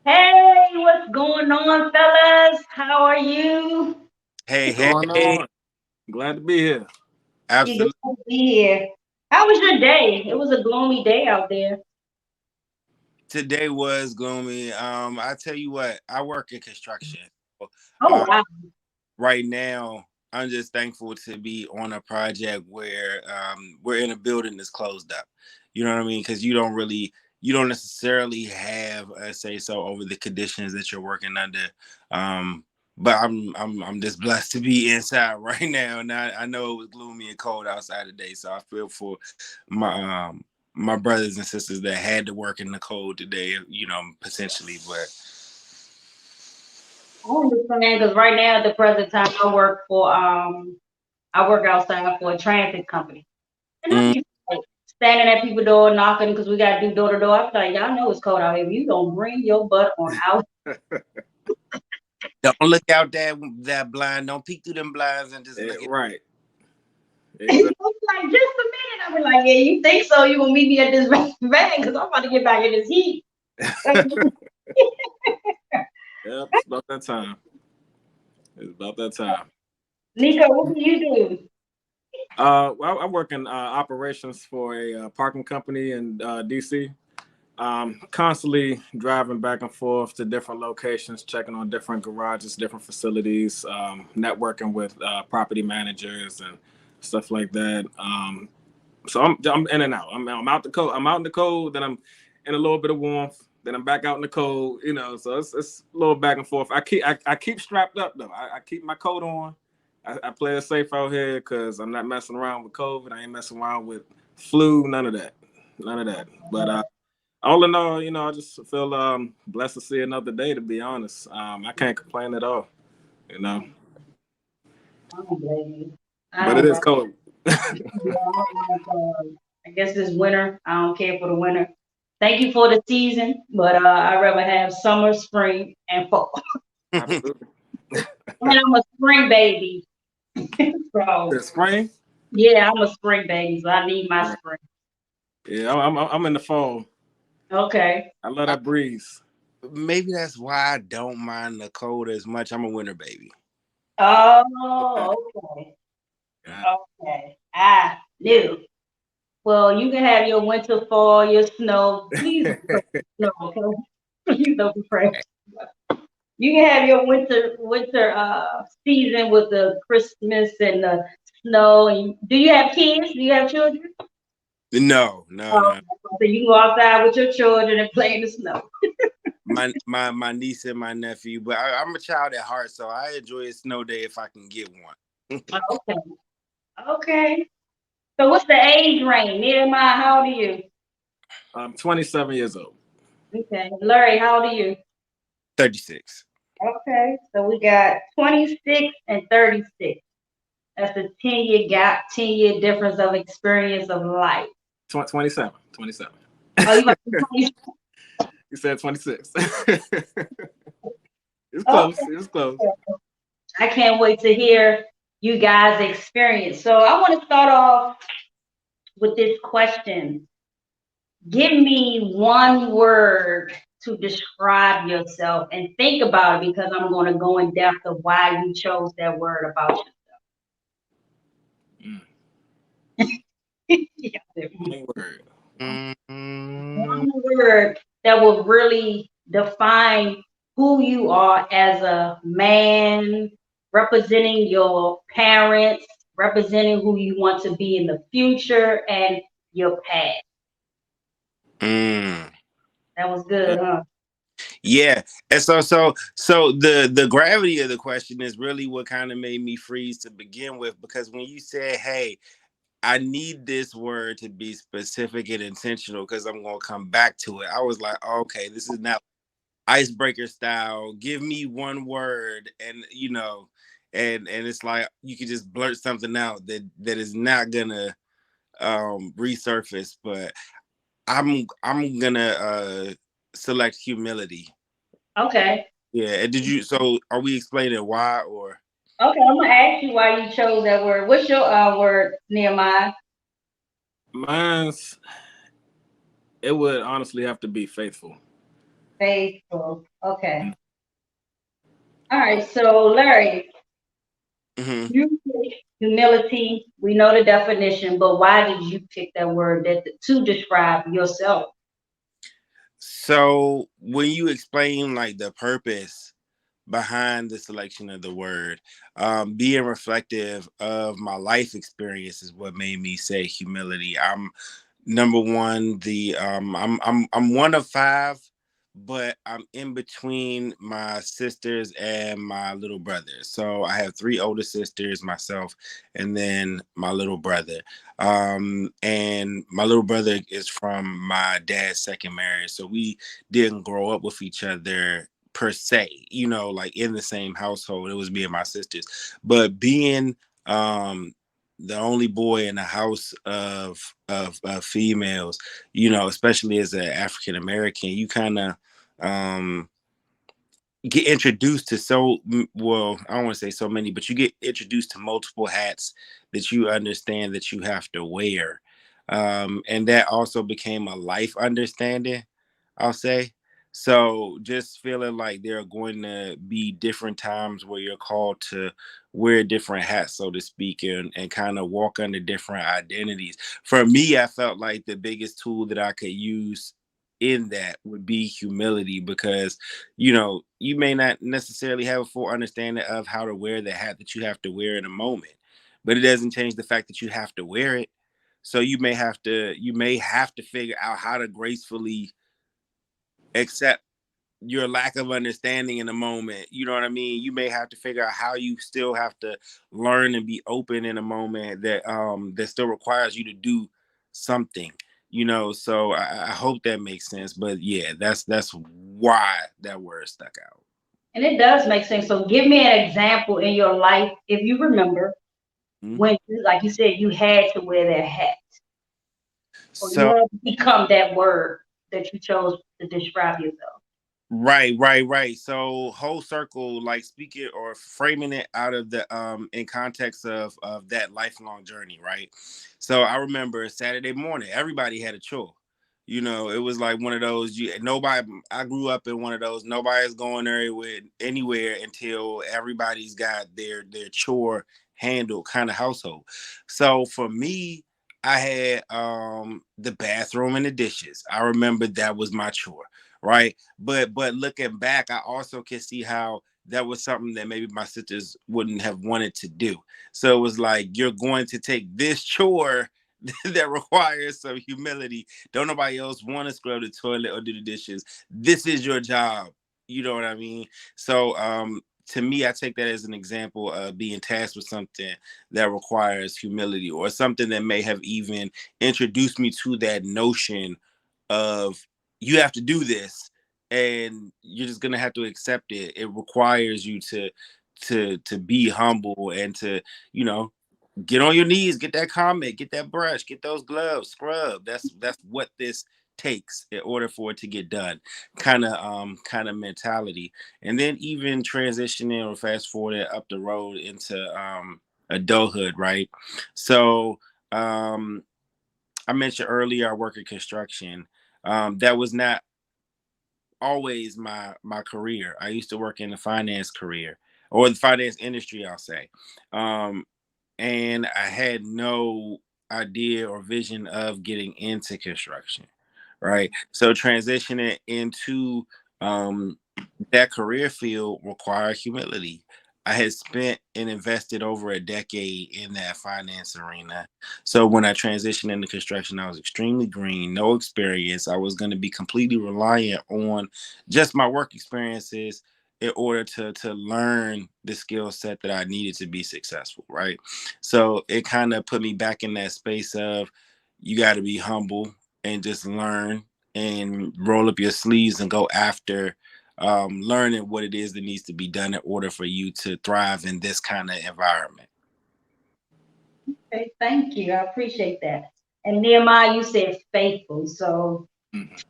Hey, what's going on, fellas? How are you? Hey, What's going hey, on? Glad to be here. You good absolutely. to be here. How was your day? It was a gloomy day out there. Today was gloomy. I tell you what, I work in construction. So, Oh Uh, wow. right now, I'm just thankful to be on a project where we're in a building that's closed up. You know what I mean? Because you don't necessarily have a say so over the conditions that you're working under. But I'm just blessed to be inside right now, and I know it was gloomy and cold outside today, so I feel for my my brothers and sisters that had to work in the cold today. Potentially, but I understand because right now at the present time I work outside for a transit company. And I mm, be like, standing at people's door knocking because we gotta do door to door. I'm like, y'all know it's cold out here. You don't bring your butt on out. don't look out that blind. Don't peek through them blinds and just look at. Right. I'm Exactly. like, just a minute. I be like, yeah, you think so? You gonna meet me at this van because I'm about to get back in this heat. Yep, it's about that time. It's about that time. Nico, what do you do? Well, I work in operations for a parking company in DC. Constantly driving back and forth to different locations, checking on different garages, different facilities, networking with property managers and stuff like that. So I'm in and out. I'm out the cold. I'm out in the cold. Then I'm in a little bit of warmth. Then I'm back out in the cold. So it's a little back and forth. I keep strapped up though. I keep my coat on. I play it safe out here because I'm not messing around with COVID. I ain't messing around with flu. None of that. None of that. But all in all, I just feel blessed to see another day. To be honest, I can't complain at all. You know, I don't blame you. I but don't it is blame cold. you. I don't like, I guess this winter. I don't care for the winter. Thank you for the season, but I'd rather have summer, spring, and fall. Absolutely. And I'm a spring baby. So, The spring. yeah, I'm a spring baby, so I need my Right. spring. Yeah, I'm in the fall. Okay. I love that breeze. Maybe that's why I don't mind the cold as much. I'm a winter baby. Oh, okay. Yeah. Okay. I knew. Well, you can have your winter, fall, your snow. Please don't pray for snow, okay? Please don't be praying. You can have your winter season with the Christmas and the snow. And do you have kids? Do you have children? No, no, Oh, no. so you can go outside with your children and play in the snow. My niece and my nephew, but I'm a child at heart, so I enjoy a snow day if I can get one. Okay. Okay. So what's the age range? Nehemiah, how old are you? I'm 27 years old. Okay. Larry, how old are you? 36. Okay. So we got 26 and 36. That's a 10-year gap, 10-year difference of experience of life. 27. 27. Oh, you about to be 20? You said 26. It's close. Okay. It's close. I can't wait to hear you guys' experience. So I want to start off with this question. Give me one word to describe yourself and think about it because I'm going to go in depth of why you chose that word about Mm. yourself. Yeah. One word. Mm, One word that will really define who you are as a man, representing your parents, representing who you want to be in the future, and your past. mm. That was good, huh? Yeah, and so the gravity of the question is really what kind of made me freeze to begin with, because when you said, "Hey, I need this word to be specific and intentional because I'm going to come back to it," I was like, "Okay, this is not icebreaker style. Give me one word," and and it's like you could just blurt something out that is not gonna resurface. But I'm gonna select humility. Okay. Yeah. And did you? So are we explaining why or? Okay, I'm gonna ask you why you chose that word. What's your word, Nehemiah? Mine's, it would honestly have to be faithful. Faithful. Okay. All right. So, Larry, Hmm. you pick humility. We know the definition, but why did you pick that word to describe yourself? So when you explain like the purpose behind the selection of the word, being reflective of my life experience is what made me say humility. I'm number one. I'm one of five, but I'm in between my sisters and my little brother. So I have three older sisters, myself, and then my little brother. And my little brother is from my dad's second marriage, so we didn't grow up with each other per se, like in the same household. It was me and my sisters. But being the only boy in a house of females, especially as an African American, you kind of um get introduced to well, I don't want to say so many, but you get introduced to multiple hats that you understand that you have to wear. And that also became a life understanding, I'll say. So just feeling like there are going to be different times where you're called to wear different hats, so to speak, and kind of walk under different identities. For me, I felt like the biggest tool that I could use in that would be humility, because you may not necessarily have a full understanding of how to wear the hat that you have to wear in a moment, but it doesn't change the fact that you have to wear it. So you may have to figure out how to gracefully accept your lack of understanding in a moment. You know what I mean? You may have to figure out how you still have to learn and be open in a moment that still requires you to do something. So I hope that makes sense. But yeah, that's why that word stuck out. And it does make sense. So, give me an example in your life, if you remember, Mhm. when, like you said, you had to wear that hat, or you So had to become that word that you chose to describe yourself. right. So whole circle, like speaking or framing it out of the in context of that lifelong journey, right? So I remember Saturday morning, everybody had a chore. It was like one of those nobody. I grew up in one of those. Nobody's going anywhere until everybody's got their chore handled kind of household. So for me, I had the bathroom and the dishes. I remember that was my chore, right? But looking back, I also can see how that was something that maybe my sisters wouldn't have wanted to do. So it was like, you're going to take this chore that requires some humility. Don't nobody else want to scrub the toilet or do the dishes. This is your job. You know what I mean? So to me, I take that as an example of being tasked with something that requires humility, or something that may have even introduced me to that notion of, you have to do this, and you're just gonna have to accept it. It requires you to be humble, and to you know get on your knees, get that comment, get that brush, get those gloves, scrub. That's what this takes in order for it to get done. Kind of mentality. And then even transitioning or fast forwarding up the road into adulthood, right? So um I mentioned earlier I work in construction. That was not always my career. I used to work in the finance career, or the finance industry, I'll say. Um, and I had no idea or vision of getting into construction, right? So transitioning into um, that career field required humility. I had spent and invested over a decade in that finance arena. So when I transitioned into construction, I was extremely green, no experience. I was going to be completely reliant on just my work experiences in order to learn the skill set that I needed to be successful, right? So it kind of put me back in that space of, you got to be humble and just learn and roll up your sleeves and go after learning what it is that needs to be done in order for you to thrive in this kind of environment. Okay, thank you. I appreciate that. And Nehemiah, you said faithful, so Mhm.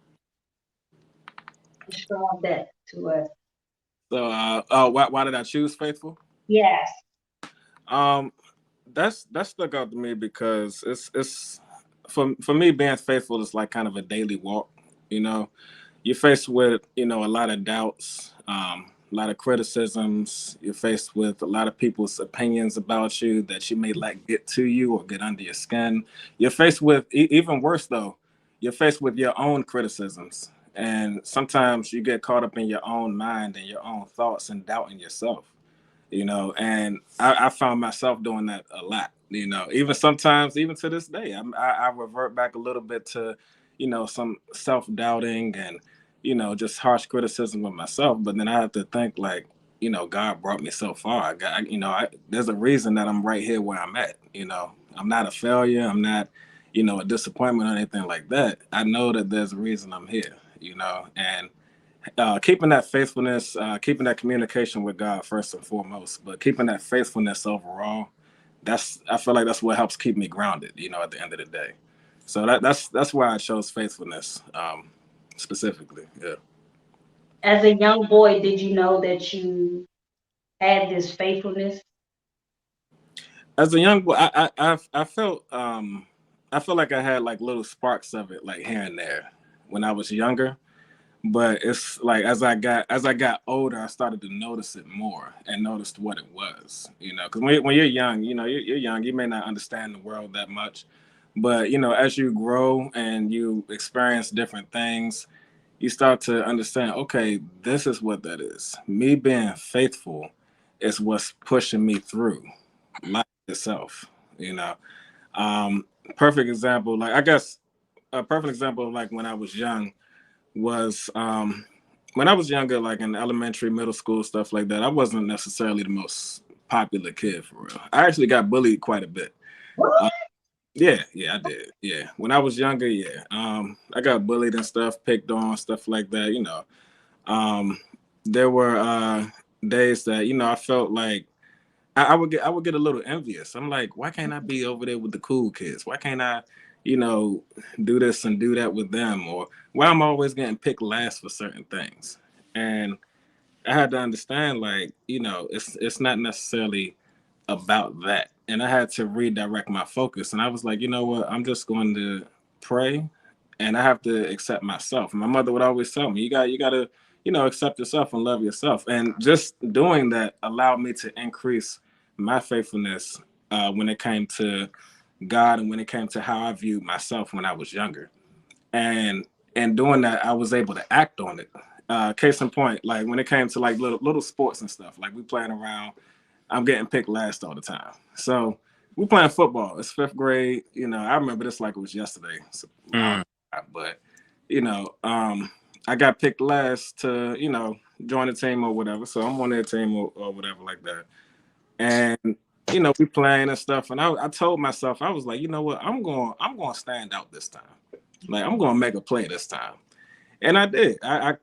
describe that to us. So, why did I choose faithful? Yes. Um, that stuck out to me because it's for me, being faithful is like kind of a daily walk, you know. you're faced with, you know, a lot of doubts, a lot of criticisms. You're faced with a lot of people's opinions about you that you may let get to you or get under your skin. You're faced with, even worse though, you're faced with your own criticisms. And sometimes you get caught up in your own mind and your own thoughts and doubting yourself, you know. And I found myself doing that a lot, you know. Even sometimes, even to this day, I revert back a little bit to, you know, some self-doubting and, you know, just harsh criticism of myself. But then I have to think like, you know, God brought me so far. You know, there's a reason that I'm right here where I'm at. You know, I'm not a failure, I'm not, you know, a disappointment or anything like that. I know that there's a reason I'm here, you know. And keeping that faithfulness, keeping that communication with God first and foremost, but keeping that faithfulness overall, I feel like that's what helps keep me grounded, you know, at the end of the day. So that's why I chose faithfulness, specifically. Yeah. As a young boy, did you know that you had this faithfulness? As a young boy, I felt like I had like little sparks of it, like here and there, when I was younger. But it's like as I got older, I started to notice it more and noticed what it was. You know, because when you're young, you know, you're young, you may not understand the world that much, but you know, as you grow and you experience different things, you start to understand. Okay, this is what that is. Me being faithful is what's pushing me through life itself. You know, um, perfect example. Like I guess a perfect example of like when I was young was when I was younger, like in elementary, middle school, stuff like that. I wasn't necessarily the most popular kid for real. I actually got bullied quite a bit. Uh, yeah, I did. Yeah, when I was younger, yeah, I got bullied and stuff, picked on, stuff like that. You know, um, there were days that you know I felt like I would get a little envious. I'm like, why can't I be over there with the cool kids? Why can't I, you know, do this and do that with them? Or why I'm always getting picked last for certain things? And I had to understand, like, you know, it's not necessarily about that. And I had to redirect my focus. And I was like, you know what? I'm just going to pray, and I have to accept myself. My mother would always tell me, you got to, you know, accept yourself and love yourself. And just doing that allowed me to increase my faithfulness when it came to God and when it came to how I viewed myself when I was younger. And in doing that, I was able to act on it. Case in point, like when it came to like little sports and stuff, like we playing around, I'm getting picked last all the time. So we playing football. It's fifth grade. You know, I remember this like it was yesterday. So, Mm. but you know, I got picked last to, you know, join the team or whatever. So I'm on their team or whatever like that. And you know, we playing and stuff. And I told myself, I was like, you know what, I'm going to stand out this time. Like I'm going to make a play this time. And I did. I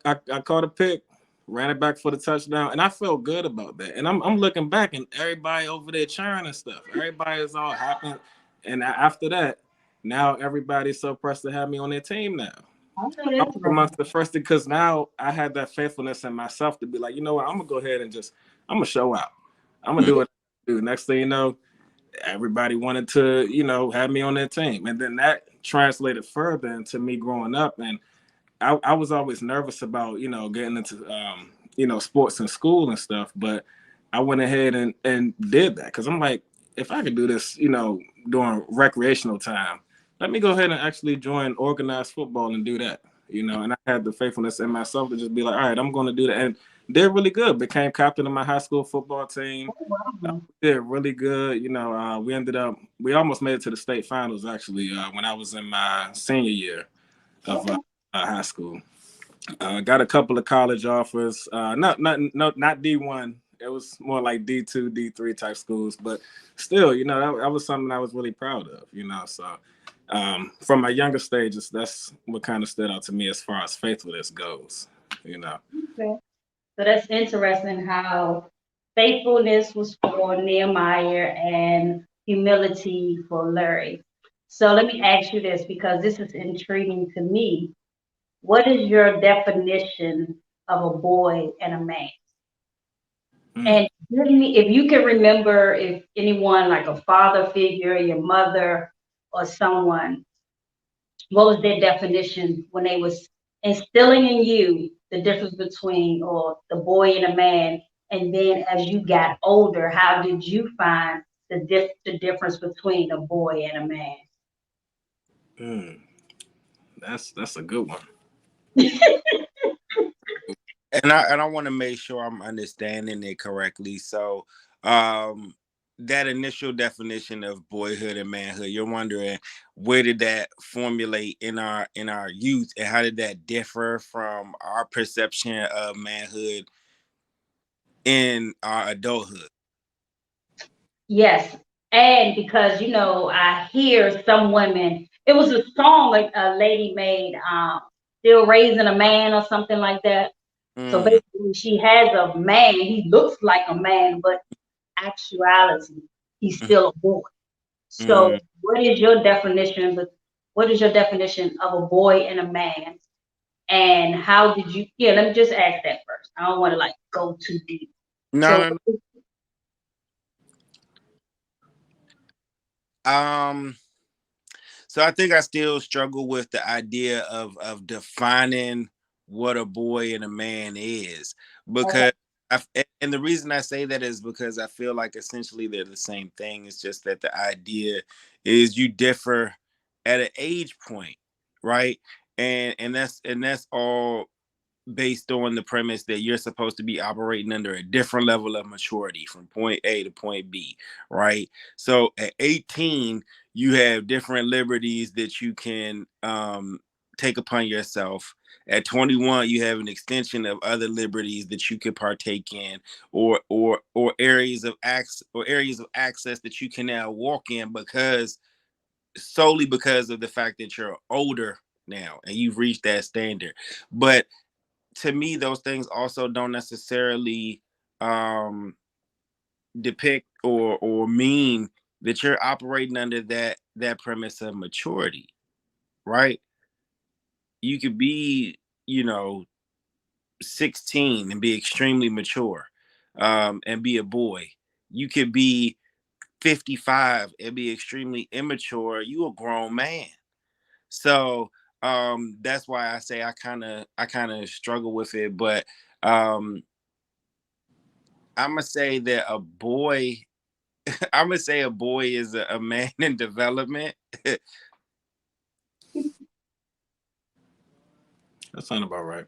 caught a pick, ran it back for the touchdown, and I felt good about that. And I'm looking back, and everybody over there cheering and stuff. Everybody is all happy. And after that, now everybody's so pressed to have me on their team now. Okay, I that's was right. amongst the first because now I had that faithfulness in myself to be like, you know what, I'm gonna go ahead and just I'm gonna show out. I'm gonna do what I do. Next thing you know, everybody wanted to, you know, have me on their team. And then that translated further into me growing up. And I was always nervous about, you know, getting into, you know, sports in school and stuff, but I went ahead and did that because I'm like, if I could do this, you know, during recreational time, let me go ahead and actually join organized football and do that, you know. And I had the faithfulness in myself to just be like, all right, I'm going to do that, and did really good. Became captain of my high school football team. Oh, wow. Did really good, you know. We almost made it to the state finals actually when I was in my senior year of Okay. high school. Got a couple of college offers. Not D1. It was more like D2, D3 type schools, but still, you know, that was something I was really proud of. You know, so from my younger stages, that's what kind of stood out to me as far as faithfulness goes. You know. Okay. So that's interesting how faithfulness was for Nehemiah and humility for Larry. So let me ask you this because this is intriguing to me. What is your definition of a boy and a man? Mm. And give me, if you can remember, if anyone like a father figure, your mother, or someone, what was their definition when they was instilling in you the difference between or the boy and a man, and then as you got older, how did you find the difference between a boy and a man? Mm, that's a good one. And I want to make sure I'm understanding it correctly. So, um, that initial definition of boyhood and manhood, you're wondering where did that formulate in our youth, and how did that differ from our perception of manhood in our adulthood? Yes. And because, I hear some women, it was a song like a lady made, Still Raising a Man or something like that. So Mm, basically, she has a man. He looks like a man, but actuality, he's mm, still a boy. So, mm. what is your definition of a boy and a man? And how did you? Yeah, let me just ask that first. I don't want to like go too deep. No, So, no, no. So I think I still struggle with the idea of defining what a boy and a man is, because and the reason I say that is because I feel like essentially they're the same thing. It's just that the idea is you differ at an age point, right? And that's all based on the premise that you're supposed to be operating under a different level of maturity from point A to point B, right? So at 18, you have different liberties that you can take upon yourself. At 21, you have an extension of other liberties that you could partake in, or areas of access that you can now walk in because solely because of the fact that you're older now and you've reached that standard. But to me, those things also don't necessarily um, depict or mean that you're operating under that premise of maturity, right? You could be, 16 and be extremely mature, and be a boy. You could be 55 and be extremely immature. You a grown man. So that's why I say I kind of struggle with it, but um I'm gonna say that a boy. I'm gonna say a boy is a man in development. That sounds about right.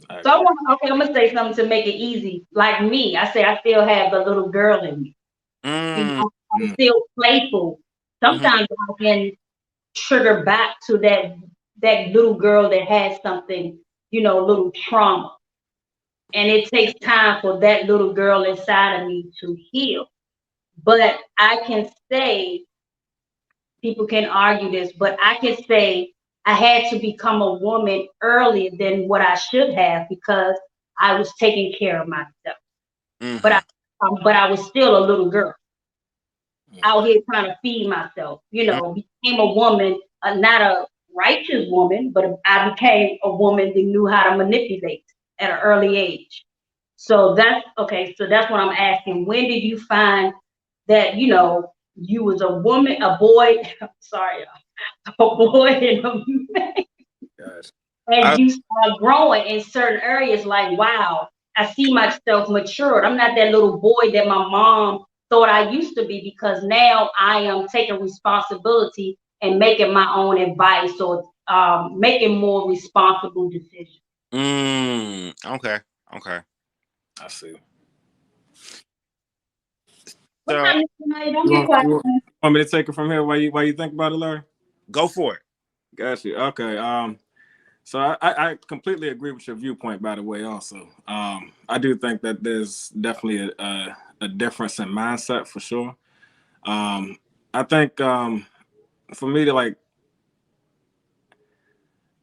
I So I agree. want, okay, I'm gonna say something to make it easy. Like me, I say I still have the little girl in me. Mm, I'm Mm, still playful. mhm, Sometimes I can trigger back to that little girl that has something, little trauma. And it takes time for that little girl inside of me to heal. But I can say, people can argue this, but I can say I had to become a woman earlier than what I should have because I was taking care of myself. But I, mhm, but I was still a little girl mm. out here trying to feed myself. mm. Became a woman, not a righteous woman, but I became a woman that knew how to manipulate at an early age. So that's okay. So that's what I'm asking. When did you find that you was a woman, a boy? Sorry, a boy and a man, Gosh. and I, you start growing in certain areas? Like, wow, I see myself matured. I'm not that little boy that my mom thought I used to be because now I am taking responsibility and making my own advice or making more responsible decisions. okay, okay. I see. What So time is it tonight? Don't You get want, quiet. you want, want me to take it from here while you think about it, Larry? go for it. Got you. Okay. So I completely agree with your viewpoint, by the way, also. I do think that there's definitely a difference in mindset for sure. I think for me to like,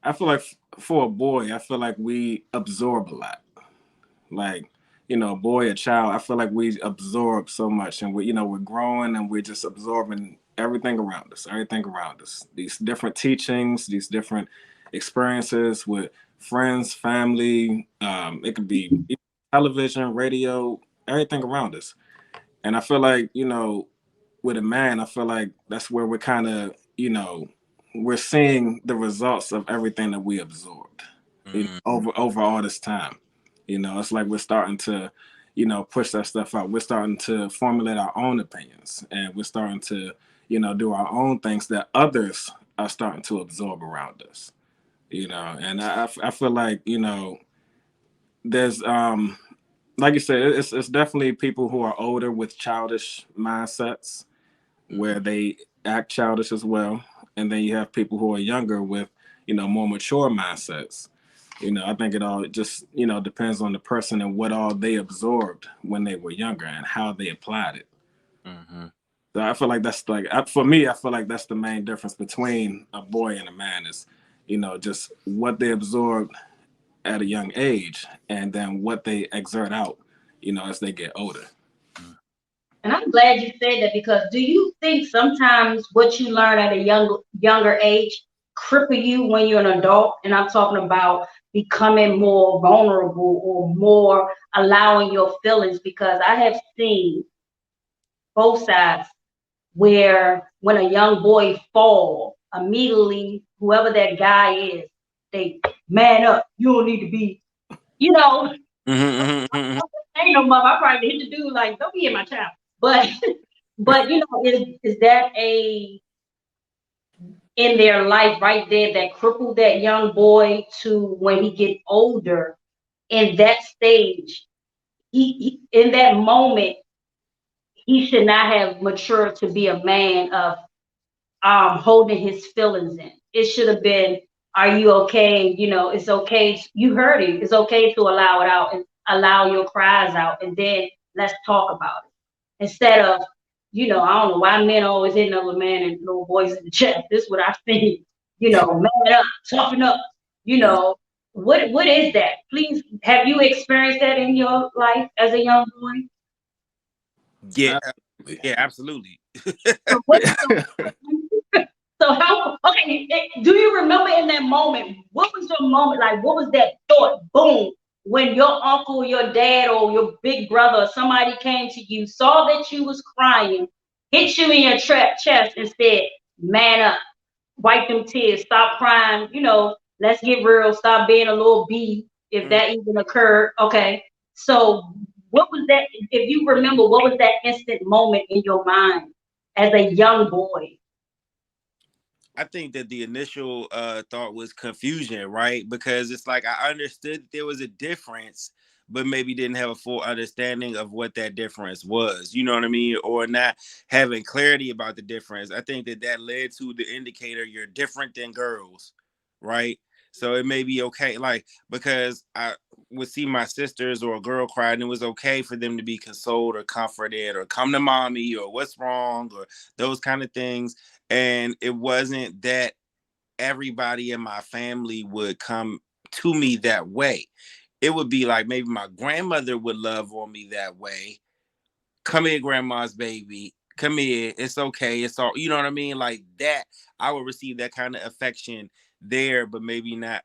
I feel like for a boy, I feel like we absorb a lot. Like, a boy, a child, I feel like we absorb so much and we're growing and we're just absorbing everything around us, these different teachings, these different experiences with friends, family. It could be television, radio, everything around us. And I feel like, with a man, I feel like that's where we're kind of, we're seeing the results of everything that we absorbed over all this time. It's like we're starting to, push that stuff out. We're starting to formulate our own opinions, and we're starting to, do our own things that others are starting to absorb around us. And I feel like, there's like you said, it's definitely people who are older with childish mindsets where they act childish as well, and then you have people who are younger with more mature mindsets. I think it all just depends on the person and what all they absorbed when they were younger and how they applied it. Mm-hmm. So I feel like that's like, for me, I feel like that's the main difference between a boy and a man is just what they absorbed at a young age and then what they exert out as they get older. And I'm glad you said that, because do you think sometimes what you learn at a younger age cripple you when you're an adult? And I'm talking about becoming more vulnerable or more allowing your feelings, because I have seen both sides where when a young boy fall, immediately whoever that guy is, they man up. You don't need to be, you know, Mm-hmm. ain't no mother. I probably hit the dude like, don't be in my child. But but is that a in their life right there that crippled that young boy to when he get older in that stage, he in that moment he should not have matured to be a man of holding his feelings in. It should have been, are you okay? It's okay. You heard him. It's okay to allow it out and allow your cries out, and then let's talk about it. Instead of, I don't know why men always hit another man and little boys in the chest. This is what I think. Man up, toughen up. What is that? Please, have you experienced that in your life as a young boy? Yeah, Absolutely. yeah, absolutely. So so how? Okay, do you remember in that moment? What was your moment like? What was that thought? Boom! When your uncle, your dad, or your big brother, or somebody came to you, saw that you was crying, hit you in your chest, and said, "Man up, wipe them tears, stop crying. Let's get real. Stop being a little bee." If that even occurred, okay. So, what was that? If you remember, what was that instant moment in your mind as a young boy? I think that the initial thought was confusion, right? Because it's like I understood that there was a difference, but maybe didn't have a full understanding of what that difference was. You know what I mean? Or not having clarity about the difference. I think that led to the indicator you're different than girls, right? So it may be okay, like because I would see my sisters or a girl cry, and it was okay for them to be consoled or comforted or come to mommy or what's wrong or those kind of things. And it wasn't that everybody in my family would come to me that way. It would be like maybe my grandmother would love on me that way. Come here, grandma's baby. Come here. It's okay. It's all, you know what I mean? Like that, I would receive that kind of affection there, but maybe not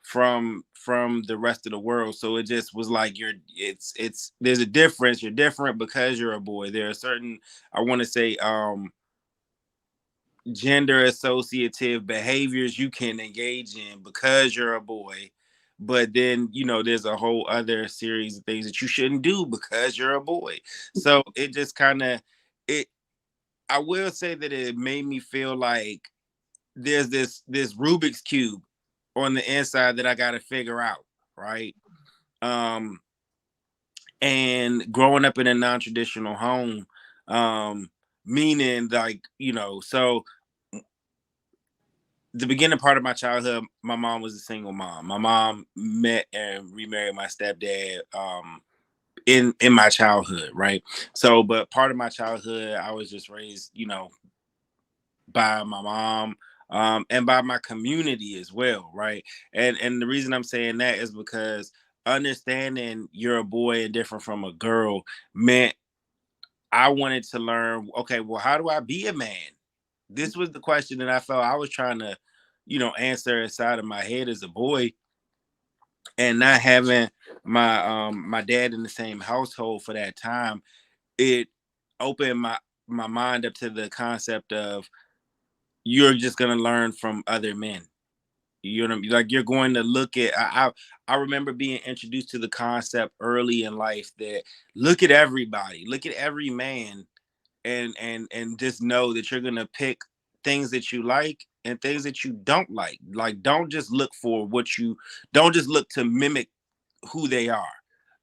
from the rest of the world. So it just was like it's there's a difference. You're different because you're a boy. There are certain, I want to say, gender associative behaviors you can engage in because you're a boy, but then there's a whole other series of things that you shouldn't do because you're a boy. So it just kind of it I will say that it made me feel like there's this Rubik's cube on the inside that I got to figure out, right? um and growing up in a non-traditional home, meaning like so the beginning part of my childhood, my mom was a single mom. My mom met and remarried my stepdad in my childhood, right? So, but part of my childhood, I was just raised, by my mom, and by my community as well, right? And the reason I'm saying that is because understanding you're a boy and different from a girl meant I wanted to learn, okay, well, how do I be a man? This was the question that I felt I was trying to, answer inside of my head as a boy, and not having my dad in the same household for that time. It opened my mind up to the concept of you're just gonna learn from other men. You know what I mean? Like you're going to look at. I remember being introduced to the concept early in life that look at everybody, look at every man, and just know that you're gonna pick things that you like and things that you don't like. Like don't just look for what you don't just look to mimic who they are.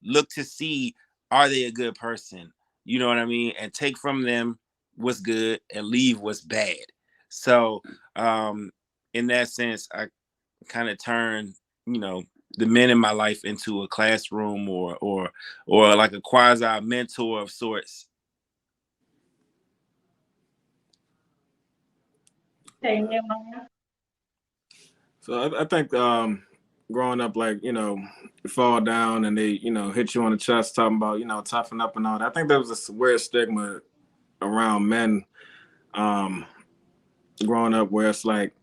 Look to see are they a good person? You know what I mean? And take from them what's good and leave what's bad. So in that sense, I kind of turn, you know, the men in my life into a classroom or like a quasi mentor of sorts. Hey, Nehemiah. So I think growing up, like, you know, you fall down and they, you know, hit you on the chest talking about, you know, toughen up and all that. I think there was this weird stigma around men growing up where it's like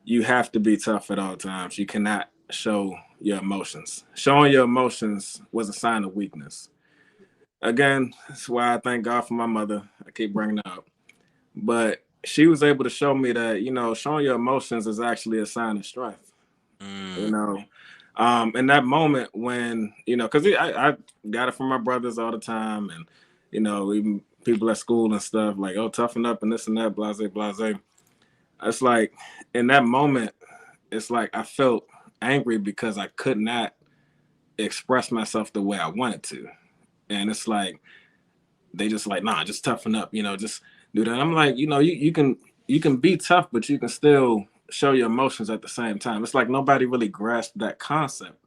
you have to be tough at all times. You cannot show your emotions. Showing your emotions was a sign of weakness. Again, that's why I thank God for my mother. I keep bringing it up. But she was able to show me that, you know, showing your emotions is actually a sign of strength. You know, in that moment when, you know, because I got it from my brothers all the time, and, you know, even people at school and stuff, like, oh, toughen up and this and that, blase, blase. It's like in that moment, it's like I felt angry because I could not express myself the way I wanted to. And it's like they just like, nah, just toughen up, you know, just do that. I'm like, you know, you can be tough, but you can still show your emotions at the same time. It's like nobody really grasped that concept,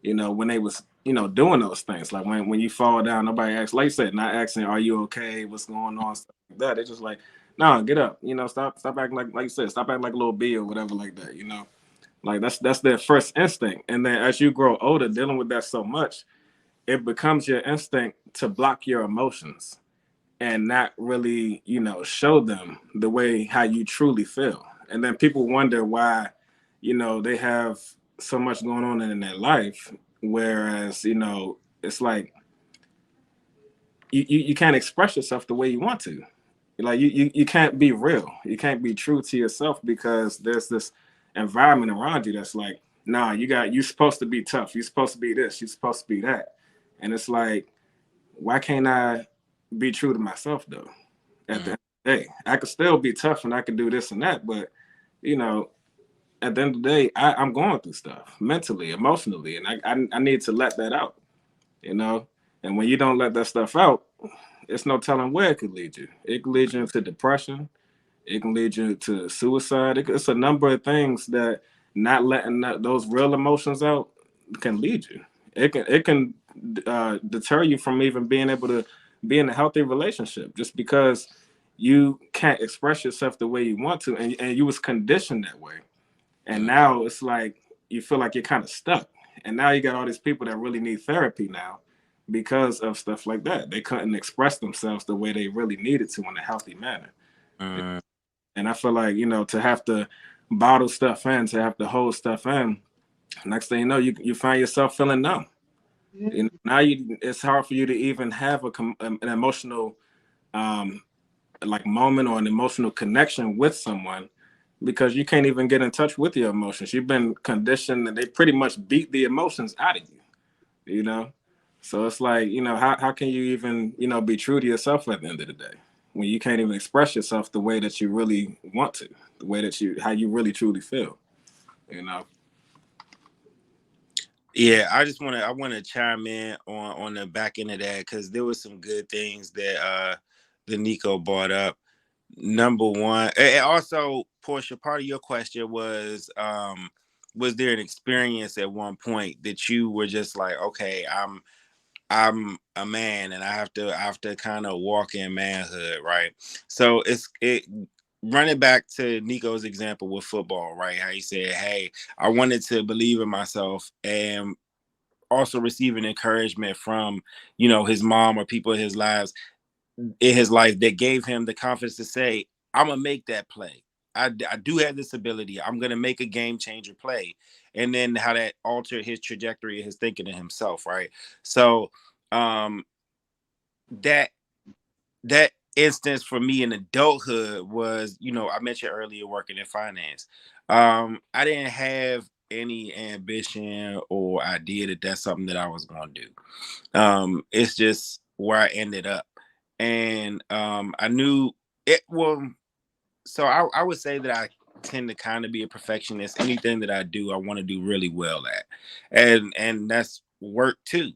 you know, when they was, you know, doing those things. Like when you fall down, nobody asks, like you said, not asking, are you okay? What's going on? Stuff like that. They just like, nah, get up, you know, stop acting like you said, stop acting like a little B or whatever like that, you know. Like that's their first instinct. And then as you grow older, dealing with that so much, it becomes your instinct to block your emotions and not really, you know, show them the way how you truly feel. And then people wonder why, you know, they have so much going on in their life, whereas, you know, it's like you can't express yourself the way you want to. Like you can't be real. You can't be true to yourself because there's this environment around you that's like, nah, you're supposed to be tough. You're supposed to be this. You're supposed to be that. And it's like, why can't I be true to myself though? At the end of the day, I could still be tough and I could do this and that, but you know, at the end of the day, I'm going through stuff mentally, emotionally, and I need to let that out. You know, and when you don't let that stuff out, it's no telling where it could lead you. It could lead you into depression. It can lead you to suicide. It's a number of things that not letting those real emotions out can lead you. It can deter you from even being able to be in a healthy relationship just because you can't express yourself the way you want to, and you was conditioned that way. And now it's like you feel like you're kind of stuck. And now you got all these people that really need therapy now because of stuff like that. They couldn't express themselves the way they really needed to in a healthy manner. And I feel like, you know, to have to bottle stuff in, to have to hold stuff in, next thing you know, you find yourself feeling numb. You know, now it's hard for you to even have an emotional like moment or an emotional connection with someone because you can't even get in touch with your emotions. You've been conditioned and they pretty much beat the emotions out of you, you know? So it's like, you know, how can you even, you know, be true to yourself at the end of the day when you can't even express yourself the way that you really want to, the way that how you really truly feel, you know? Yeah, I want to chime in on the back end of that because there was some good things that the Nico brought up. Number one, and also Portia, part of your question was there an experience at one point that you were just like, okay, I'm a man and I have to kind of walk in manhood, right? So it running back to Nico's example with football, right? How he said, hey, I wanted to believe in myself and also receiving encouragement from, you know, his mom or people in his life that gave him the confidence to say, I'm gonna make that play. I do have this ability. I'm gonna make a game changer play, and then how that altered his trajectory, his thinking of himself, right? So, that instance for me in adulthood was, I mentioned earlier working in finance. I didn't have any ambition or idea that that's something that I was going to do. It's just where I ended up. And I knew it. Well, so I would say that I tend to kind of be a perfectionist. Anything that I do, I want to do really well at, and that's work too.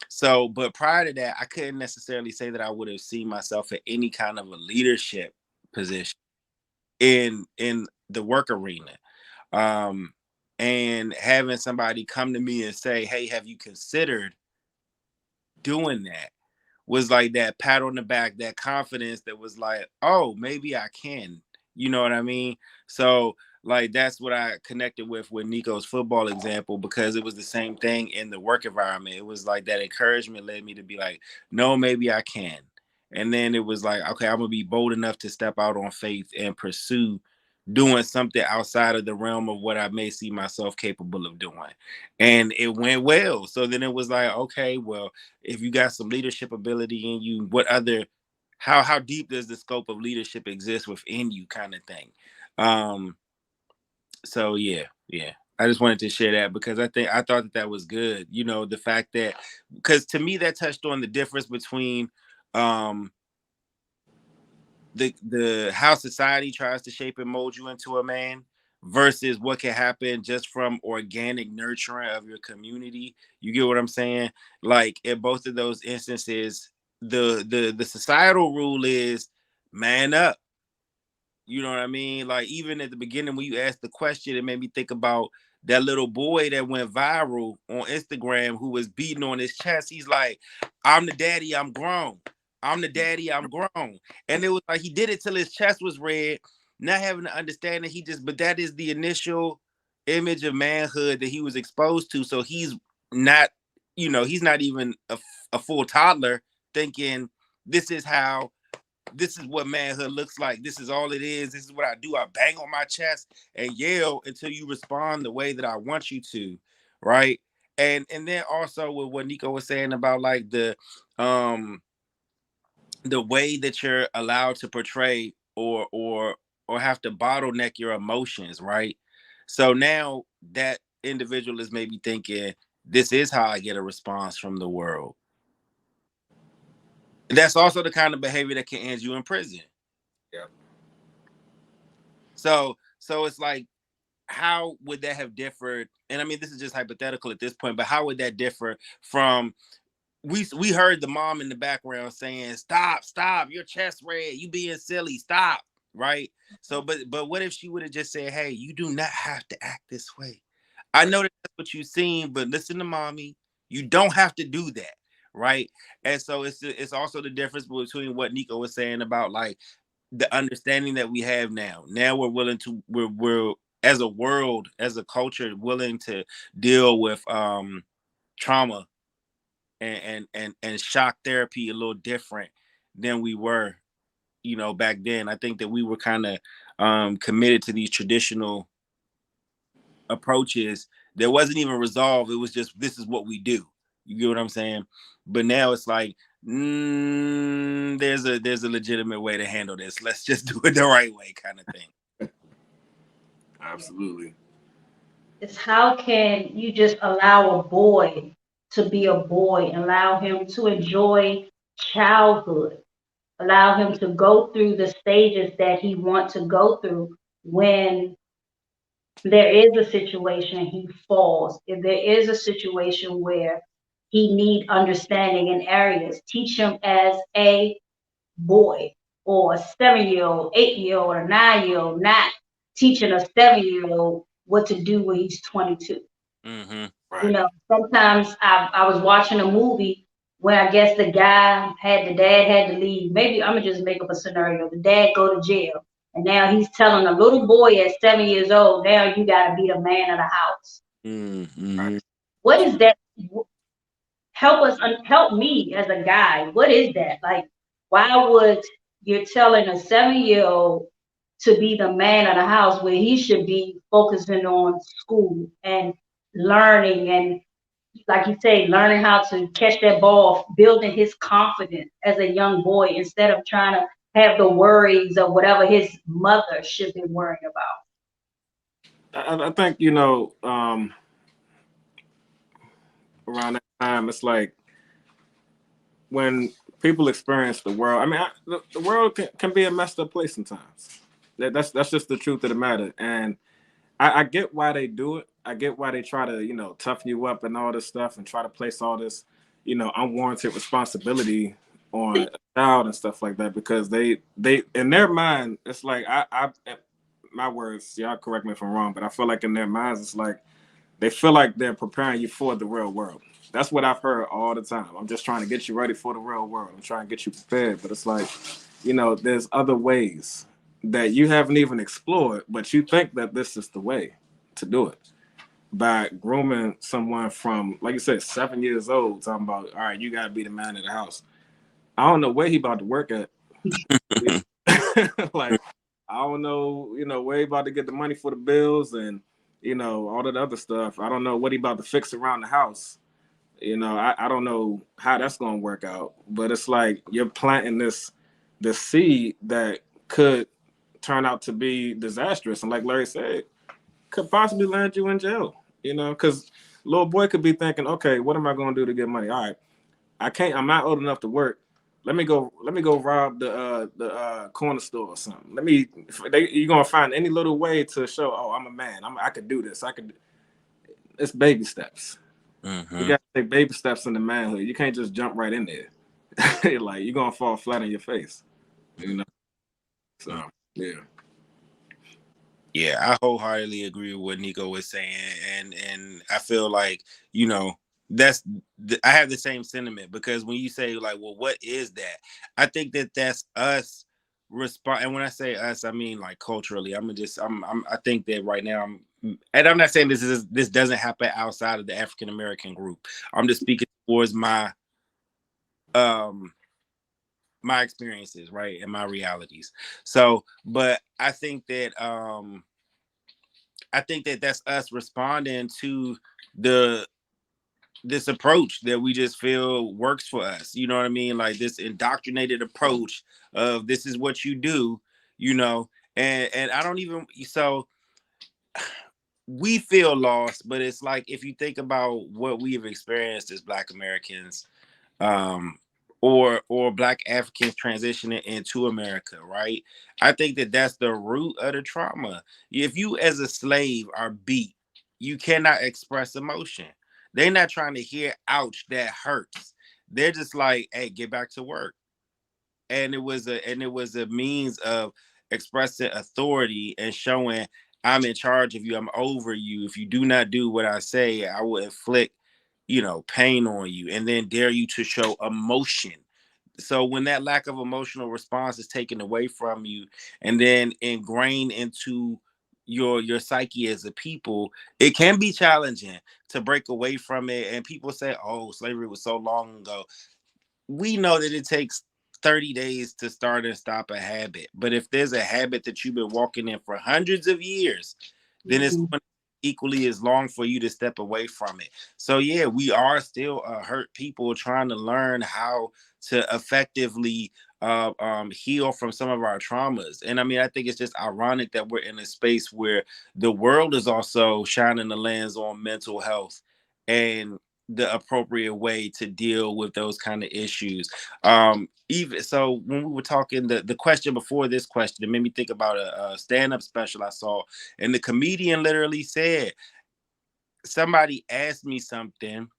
So, but prior to that, I couldn't necessarily say that I would have seen myself in any kind of a leadership position in the work arena. Um, and having somebody come to me and say, "Hey, have you considered doing that?" was like that pat on the back, that confidence that was like, oh, maybe I can. You know what I mean? So like that's what I connected with Nico's football example, because it was the same thing in the work environment. It was like that encouragement led me to be like, no, maybe I can. And then it was like, okay, I'm gonna be bold enough to step out on faith and pursue doing something outside of the realm of what I may see myself capable of doing. And it went well. So then it was like, okay, well, if you got some leadership ability in you, what other how deep does the scope of leadership exist within you, kind of thing. So yeah. I just wanted to share that because I thought that was good. The fact that, because to me that touched on the difference between the how society tries to shape and mold you into a man versus what can happen just from organic nurturing of your community. You get what I'm saying? Like in both of those instances, the societal rule is man up. You know what I mean? Like even at the beginning when you asked the question, it made me think about that little boy that went viral on Instagram who was beating on his chest. He's like, I'm the daddy, I'm grown. I'm the daddy, I'm grown. And it was like he did it till his chest was red, not having to understand that but that is the initial image of manhood that he was exposed to. So he's not, he's not even a full toddler thinking this is what manhood looks like. This is all it is. This is what I do. I bang on my chest and yell until you respond the way that I want you to, right? And then also with what Nico was saying about like the way that you're allowed to portray or have to bottleneck your emotions, right? So now that individual is maybe thinking, this is how I get a response from the world. That's also the kind of behavior that can end you in prison. Yeah. So it's like, how would that have differed? And I mean, this is just hypothetical at this point, but how would that differ from we heard the mom in the background saying, stop, your chest red, you being silly, stop, right? So but what if she would have just said, hey, you do not have to act this way. I know that's what you've seen, but listen to mommy, you don't have to do that, right? And so it's also the difference between what Nico was saying about like the understanding that we have now. Now we're willing to we're as a world, as a culture, willing to deal with trauma and shock therapy a little different than we were, back then. I think that we were kind of committed to these traditional approaches that wasn't even resolved. It was just, this is what we do. You get what I'm saying? But now it's like, there's a legitimate way to handle this. Let's just do it the right way, kind of thing. Absolutely. It's how can you just allow a boy to be a boy, allow him to enjoy childhood, allow him to go through the stages that he wants to go through when there is a situation he falls, if there is a situation where he need understanding in areas, teach him as a boy or a 7-year-old, 8-year-old, or 9-year-old, not teaching a 7-year-old what to do when he's 22. Mm-hmm. Right. Sometimes I was watching a movie where I guess the dad had to leave. Maybe I'm gonna just make up a scenario. The dad go to jail, and now he's telling a little boy at 7 years old, now you gotta be the man of the house. Mm-hmm. What is that? Help me as a guy. What is that? Like, why would you're telling a 7-year-old to be the man of the house where he should be focusing on school and learning and, like you say, learning how to catch that ball, building his confidence as a young boy instead of trying to have the worries of whatever his mother should be worrying about. I think, around that time, it's like when people experience the world. I mean, the world can be a messed up place sometimes. That's just the truth of the matter. And I get why they do it. I get why they try to, toughen you up and all this stuff and try to place all this, unwarranted responsibility on a child and stuff like that, because they in their mind, it's like I my words, y'all correct me if I'm wrong, but I feel like in their minds it's like they feel like they're preparing you for the real world. That's what I've heard all the time. I'm just trying to get you ready for the real world. I'm trying to get you prepared. But it's like, there's other ways that you haven't even explored, but you think that this is the way to do it. By grooming someone from, like you said, 7 years old, talking about, all right, you got to be the man of the house. I don't know where he about to work at. Like, I don't know, where he about to get the money for the bills and, all that other stuff. I don't know what he about to fix around the house. I don't know how that's going to work out, but it's like you're planting this seed that could turn out to be disastrous. And like Larry said, could possibly land you in jail, because little boy could be thinking, okay, what am I going to do to get money? All right, I'm not old enough to work. Let me go rob the corner store or something. You're going to find any little way to show, oh, I'm a man. I could do this. It's baby steps. Mm-hmm. You got to take baby steps into manhood. You can't just jump right in there. Like, you're going to fall flat on your face, So, yeah. Yeah, I wholeheartedly agree with what Nico was saying, and I feel like I have the same sentiment, because when you say like, well, what is that? I think that's us respond, and when I say us, I mean like culturally. I think that right now and I'm not saying this doesn't happen outside of the African American group. I'm just speaking towards my experiences, right, and my realities. So, but I think that that's us responding to this approach that we just feel works for us. You know what I mean? Like this indoctrinated approach of this is what you do, and I don't even so we feel lost, but it's like if you think about what we have experienced as Black Americans, or Black Africans transitioning into America, right? I think that that's the root of the trauma. If you as a slave are beat, you cannot express emotion. They're not trying to hear, ouch, that hurts. They're just like, hey, get back to work. And it was a means of expressing authority and showing I'm in charge of you, I'm over you. If you do not do what I say, I will inflict pain on you, and then dare you to show emotion. So when that lack of emotional response is taken away from you and then ingrained into your psyche as a people, it can be challenging to break away from it. And people say, oh, slavery was so long ago. We know that it takes 30 days to start and stop a habit. But if there's a habit that you've been walking in for hundreds of years, then it's equally as long for you to step away from it. So yeah, we are still hurt people trying to learn how to effectively heal from some of our traumas. And I mean, I think it's just ironic that we're in a space where the world is also shining the lens on mental health and the appropriate way to deal with those kind of issues. Even so, when we were talking, the question before this question, it made me think about a stand-up special I saw, and the comedian literally said, somebody asked me something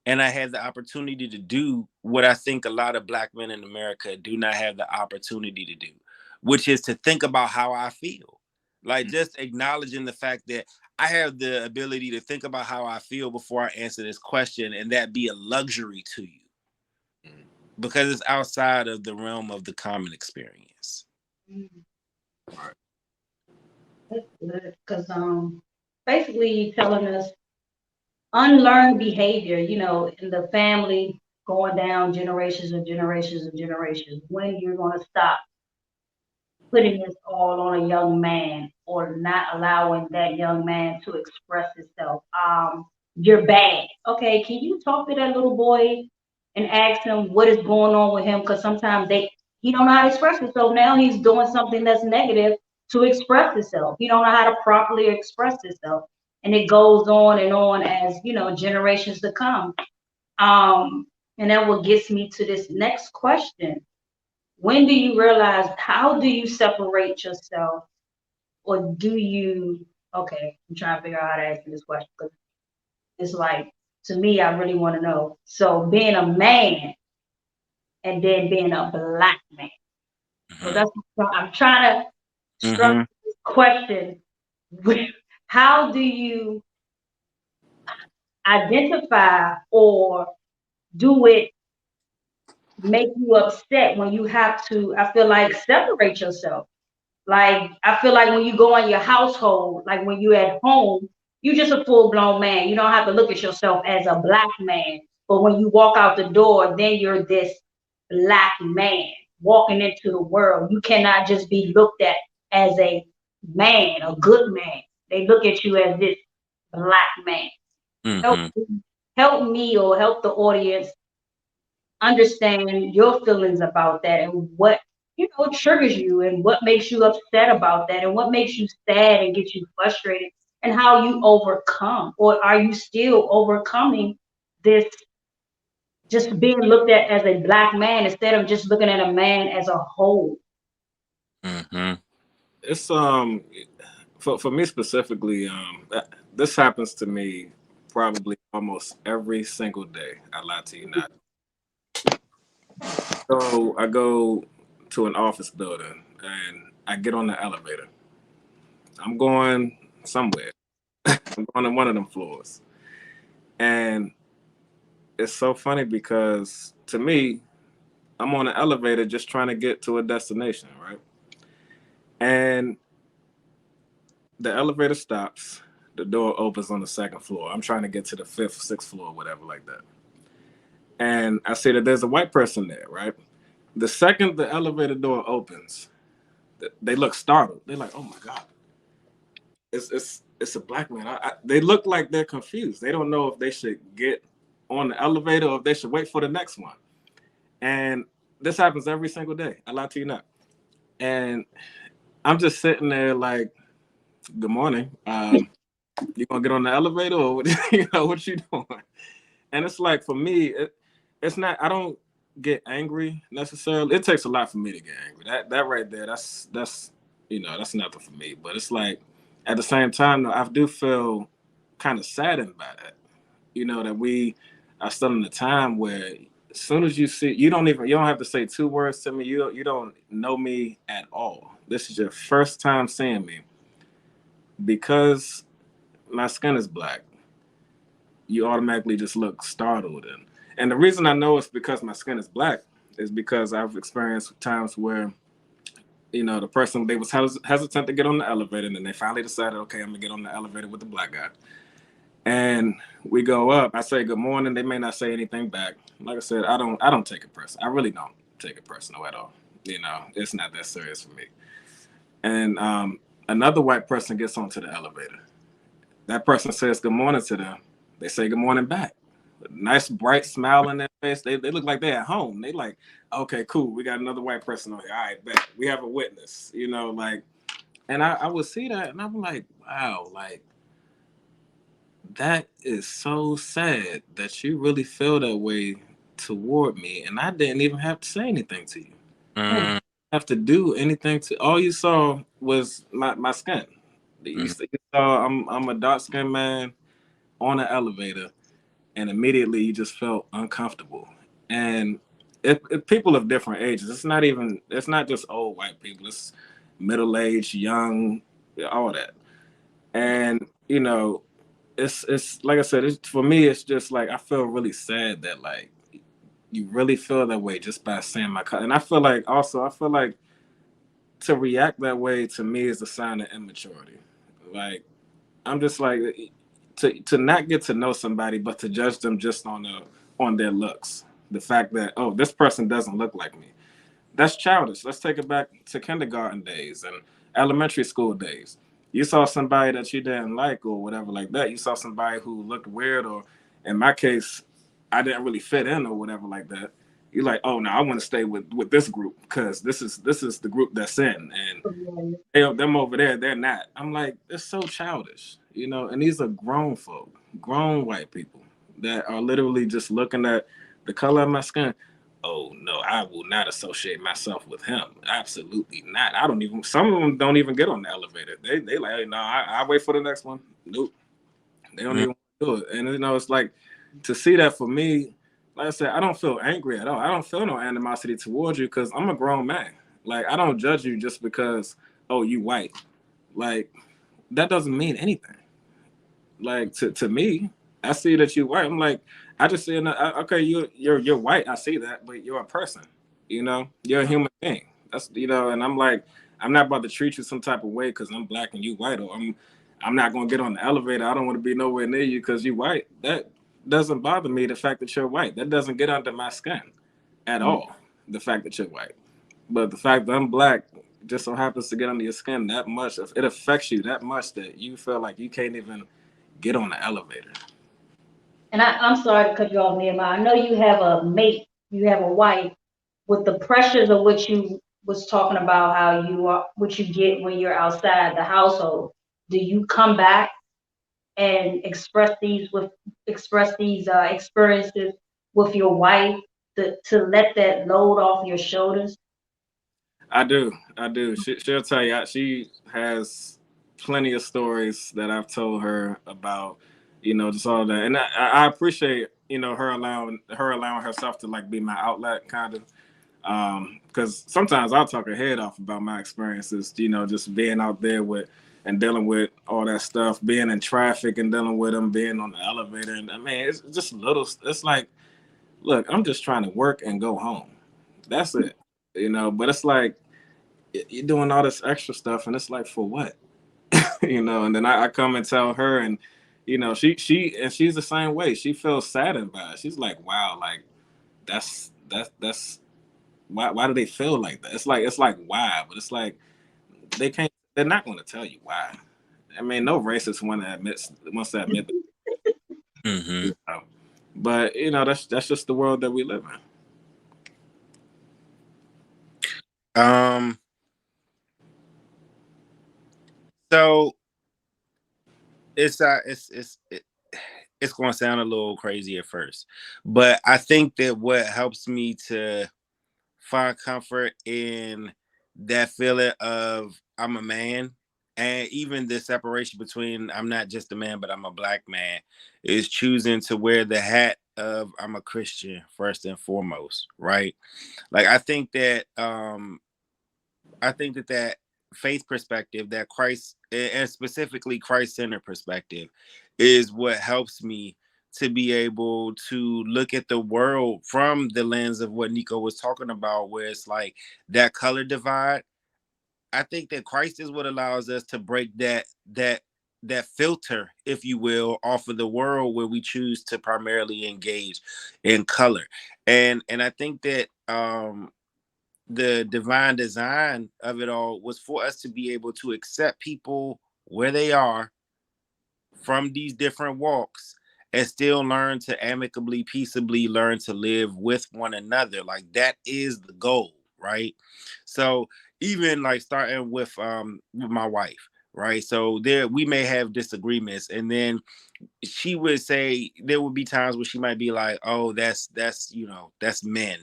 and I had the opportunity to do what I think a lot of Black men in America do not have the opportunity to do, which is to think about how I feel. Like just acknowledging the fact that I have the ability to think about how I feel before I answer this question, and that be a luxury to you because it's outside of the realm of the common experience. That's good, because basically telling us unlearned behavior, in the family, going down generations and generations and generations. When you're going to stop putting this all on a young man, or not allowing that young man to express himself. You're bad. Okay, can you talk to that little boy and ask him what is going on with him? Because sometimes he don't know how to express himself. Now he's doing something that's negative to express himself. He don't know how to properly express himself. And it goes on as, generations to come. And that what gets me to this next question. When do you realize, how do you separate yourself, or do you, okay, I'm trying to figure out how to answer this question, because it's like, to me, I really want to know. So being a man and then being a black man. So that's what I'm trying to structure this question with, how do you identify, or do it make you upset when you have to, I feel like, separate yourself? Like, I feel like when you go in your household, like when you at home, you just a full-blown man. You don't have to look at yourself as a black man. But when you walk out the door, then you're this black man walking into the world. You cannot just be looked at as a man, a good man. They look at you as this black man. Help me or help the audience understand your feelings about that, and what triggers you, and what makes you upset about that, and what makes you sad and gets you frustrated, and how you overcome, or are you still overcoming this, just being looked at as a black man instead of just looking at a man as a whole? It's for me specifically, this happens to me probably almost every single day. I lie to you not. So I go to an office building and I get on the elevator. I'm going somewhere. I'm going to one of them floors. And it's so funny because, to me, I'm on an elevator just trying to get to a destination, right? And the elevator stops. The door opens on the second floor. I'm trying to get to the fifth, sixth floor, whatever like that. And I see that there's a white person there, right? The second the elevator door opens, they look startled. They're like, "Oh my God, it's a black man." They look like they're confused. They don't know if they should get on the elevator or if they should wait for the next one. And this happens every single day. I lie to you not. And I'm just sitting there like, "Good morning. You gonna get on the elevator, or what, what you doing?" And it's like, for me, it's not. I don't get angry necessarily. It takes a lot for me to get angry. That right there, that's that's nothing for me. But it's like, at the same time, though, I do feel kind of saddened by that. That we are still in a time where, as soon as you see, you don't have to say two words to me. You don't know me at all. This is your first time seeing me. Because my skin is black, you automatically just look startled. And the reason I know it's because my skin is black is because I've experienced times where, the person, they was hesitant to get on the elevator, and then they finally decided, okay, I'm gonna get on the elevator with the black guy. And we go up, I say good morning, they may not say anything back. Like I said, I don't take it personal. I really don't take it personal at all. It's not that serious for me. And another white person gets onto the elevator. That person says good morning to them. They say good morning back. Nice bright smile on their face. They look like they're at home. They like, okay, cool. We got another white person on here. All right, bet. We have a witness. And I would see that, and I'm like, wow, like, that is so sad that you really feel that way toward me, and I didn't even have to say anything to you. I didn't have to do anything to. All you saw was my skin. You saw I'm a dark skinned man on an elevator, and immediately you just felt uncomfortable. And if people of different ages, it's not just old white people, it's middle aged, young, all that. And it's like I said, for me, it's just like, I feel really sad that, like, you really feel that way just by saying my color. And I feel like to react that way, to me, is a sign of immaturity. Like, I'm just like, to not get to know somebody, but to judge them just on their looks. The fact that, oh, this person doesn't look like me. That's childish. Let's take it back to kindergarten days and elementary school days. You saw somebody that you didn't like or whatever like that. You saw somebody who looked weird, or in my case, I didn't really fit in or whatever like that. You're like, oh no, I want to stay with this group because this is the group that's in, and them over there, they're not. I'm like, it's so childish, you know. And these are grown folk, grown white people that are literally just looking at the color of my skin. Oh no, I will not associate myself with him. Absolutely not. I don't even. Some of them don't even get on the elevator. They like, hey, no, I wait for the next one. Nope, they don't even do it. And you know, it's like to see that for me. Like I said, I don't feel angry at all. I don't feel no animosity towards you because I'm a grown man. Like I don't judge you just because oh you white. Like that doesn't mean anything. Like to me, I see that you white. I'm like, I just see okay, you're white. I see that, but you're a person. You know, you're a human being. That's you know, and I'm like, I'm not about to treat you some type of way because I'm black and you white, or I'm not gonna get on the elevator. I don't want to be nowhere near you because you white. That doesn't bother me. The fact that you're white, that doesn't get under my skin at all. The fact that you're white, but the fact that I'm black just so happens to get under your skin that much. It affects you that much that you feel like you can't even get on the elevator. And I'm sorry to cut you off, Nehemiah. I know you have a mate, you have a wife, with the pressures of what you was talking about, how you are, what you get when you're outside the household. Do you come back and express these experiences with your wife to let that load off your shoulders? I do. She'll tell you. She has plenty of stories that I've told her about, you know, just all that. And I appreciate, you know, her allowing herself to like be my outlet, kind of. Because sometimes I'll talk her head off about my experiences, you know, just being out there with and dealing with all that stuff, being in traffic and dealing with them, being on the elevator. And I mean, it's just little. It's like, look, I'm just trying to work and go home. That's it, you know. But it's like you're doing all this extra stuff, and it's like for what, you know? And then I come and tell her, and you know, she's the same way. She feels saddened by it. She's like, wow, like that's why do they feel like that? It's like why, but it's like they can't. They're not going to tell you why. I mean, no racist wants to admit that. Mm-hmm. You know? But you know, that's just the world that we live in. So it's going to sound a little crazy at first, but I think that what helps me to find comfort in that feeling of I'm a man, and even the separation between I'm not just a man but I'm a black man, is choosing to wear the hat of I'm a Christian first and foremost, right? Like I think that that faith perspective, that Christ, and specifically Christ-centered perspective, is what helps me to be able to look at the world from the lens of what Nico was talking about, where it's like that color divide. I think that Christ is what allows us to break that filter, if you will, off of the world where we choose to primarily engage in color. And I think that the divine design of it all was for us to be able to accept people where they are from these different walks and still learn to amicably, peaceably learn to live with one another. Like that is the goal, right? So even like starting with my wife, right? So there we may have disagreements, and then she would say there would be times where she might be like, oh, that's you know, that's men.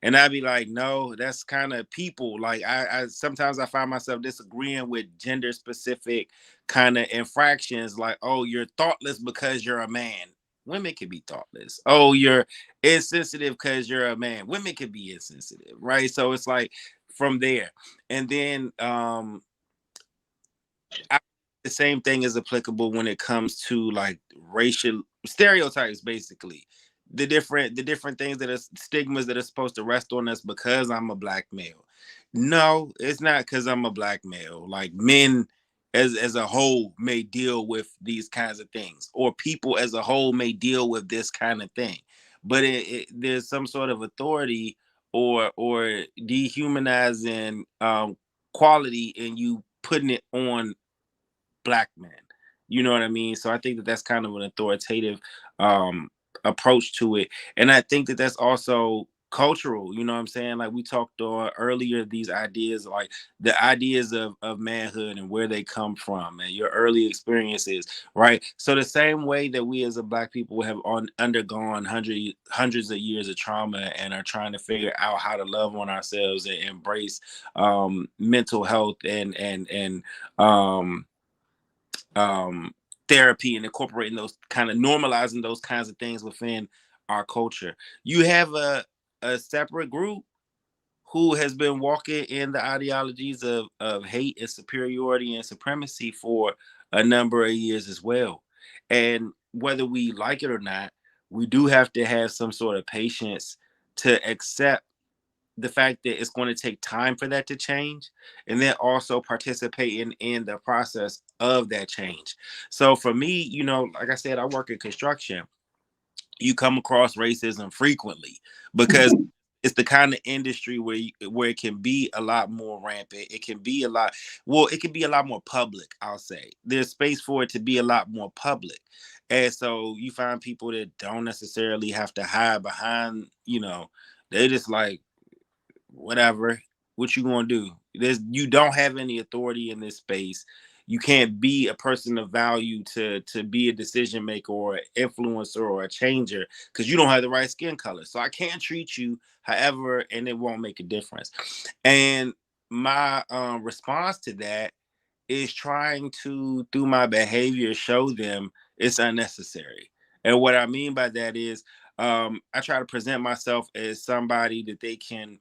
And I'd be like, no, that's kind of people. Like I sometimes I find myself disagreeing with gender specific kind of infractions, like, oh, you're thoughtless because you're a man. Women can be thoughtless. Oh, you're insensitive because you're a man. Women can be insensitive, right? So it's like from there. And then the same thing is applicable when it comes to like racial stereotypes, basically the different things that are stigmas that are supposed to rest on us because I'm a black male. No, it's not because I'm a black male. Like men as a whole may deal with these kinds of things, or people as a whole may deal with this kind of thing, but there's some sort of authority or dehumanizing quality in you putting it on black men. You know what I mean? So I think that that's kind of an authoritative approach to it, and I think that that's also cultural, you know what I'm saying? Like we talked on earlier, these ideas, like the ideas of manhood and where they come from and your early experiences, right? So the same way that we as a Black people have undergone hundreds of years of trauma and are trying to figure out how to love on ourselves and embrace mental health and um, therapy and incorporating those kind of normalizing those kinds of things within our culture. You have a separate group who has been walking in the ideologies of hate and superiority and supremacy for a number of years as well. And whether we like it or not, we do have to have some sort of patience to accept the fact that it's going to take time for that to change, and then also participating in the process of that change. So for me, like I said, I work in construction. You come across racism frequently because it's the kind of industry where it can be a lot more rampant. It can be it can be a lot more public, I'll say. There's space for it to be a lot more public. And so you find people that don't necessarily have to hide behind, they just like, whatever, what you gonna do? You don't have any authority in this space. You can't be a person of value to be a decision maker or an influencer or a changer because you don't have the right skin color. So I can't treat you however, and it won't make a difference. And my response to that is trying to, through my behavior, show them it's unnecessary. And what I mean by that is I try to present myself as somebody that they can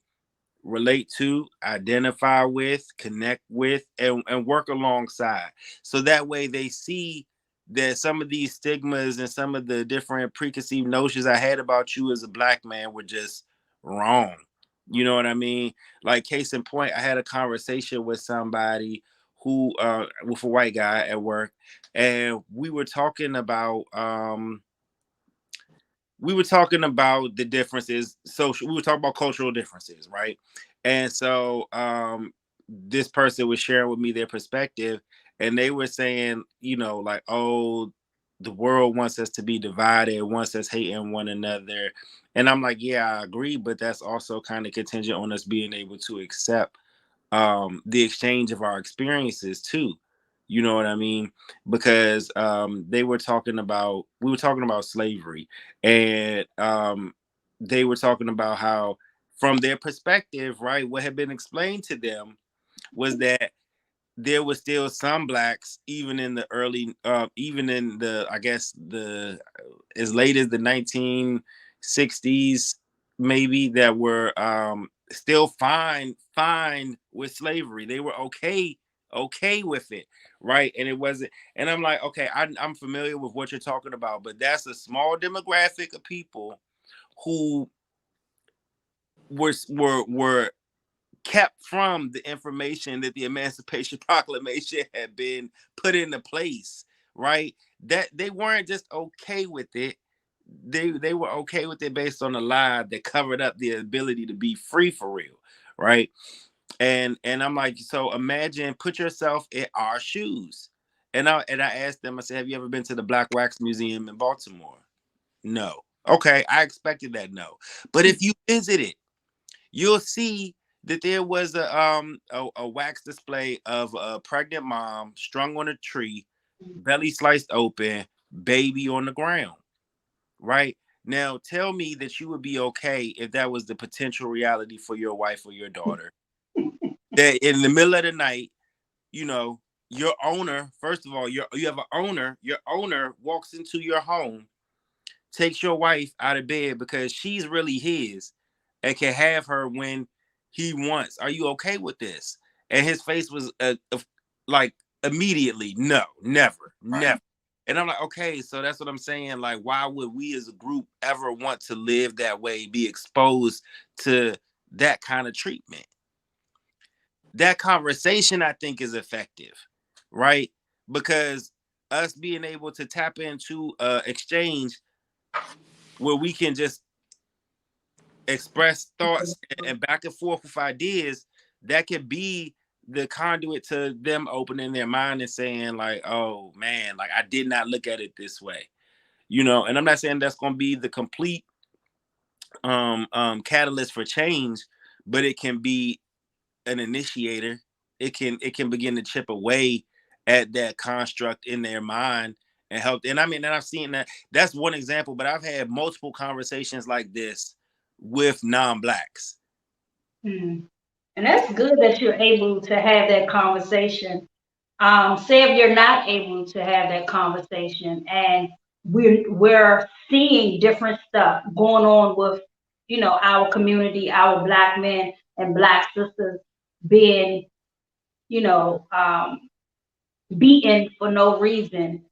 relate to, identify with, connect with, and work alongside. So that way they see that some of these stigmas and some of the different preconceived notions I had about you as a Black man were just wrong. You know what I mean? Like case in point, I had a conversation with somebody with a white guy at work, and we were talking about the differences, social. We were talking about cultural differences, right? And so this person was sharing with me their perspective, and they were saying, like, oh, the world wants us to be divided, wants us hating one another. And I'm like, yeah, I agree, but that's also kind of contingent on us being able to accept the exchange of our experiences too. You know what I mean? Because we were talking about slavery, and they were talking about how, from their perspective, right, what had been explained to them was that there was still some Blacks, even in the early, even in the, I guess, the as late as the 1960s, maybe, that were still fine with slavery. They were okay with it, right? And it wasn't. And I'm like, okay, I'm familiar with what you're talking about, but that's a small demographic of people who were kept from the information that the Emancipation Proclamation had been put into place, right? That they weren't just okay with it. They were okay with it based on a lie that covered up the ability to be free for real, right? And I'm like, so imagine, put yourself in our shoes. And I asked them, I said, have you ever been to the Black Wax Museum in Baltimore? No. Okay, I expected that no. But if you visit it, you'll see that there was a wax display of a pregnant mom strung on a tree, belly sliced open, baby on the ground. Right? Now tell me that you would be okay if that was the potential reality for your wife or your daughter. That in the middle of the night, your owner, first of all, you have an owner, your owner walks into your home, takes your wife out of bed because she's really his and can have her when he wants. Are you okay with this? And his face was like immediately, no, never, never. And I'm like, okay, so that's what I'm saying. Like, why would we as a group ever want to live that way, be exposed to that kind of treatment? That conversation, I think, is effective, right? Because us being able to tap into exchange where we can just express thoughts and back and forth with ideas, that could be the conduit to them opening their mind and saying, like, oh man, like, I did not look at it this way. And I'm not saying that's going to be the complete catalyst for change, but it can be an initiator. It can begin to chip away at that construct in their mind and help. And I mean, and I've seen that. That's one example, but I've had multiple conversations like this with non-blacks. And that's good that you're able to have that conversation. Say if you're not able to have that conversation, and we're seeing different stuff going on with, our community, our Black men and Black sisters being, beaten for no reason.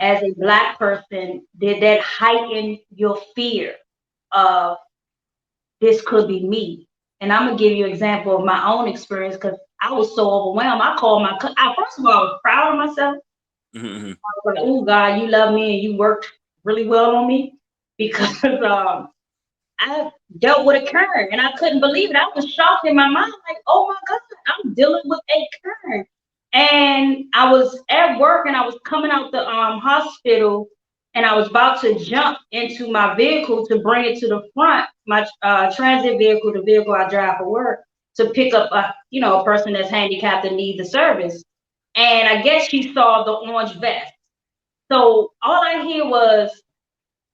As a Black person, did that heighten your fear of this could be me? And I'm gonna give you an example of my own experience, because I was so overwhelmed. I called first of all, I was proud of myself. Mm-hmm. I was like, oh God, you love me and you worked really well on me, because I dealt with a Karen and I couldn't believe it. I was shocked in my mind, like, oh my God, I'm dealing with a Karen. And I was at work and I was coming out the hospital, and I was about to jump into my vehicle to bring it to the front, my transit vehicle, the vehicle I drive for work, to pick up a person that's handicapped and needs the service. And I guess she saw the orange vest. So all I hear was,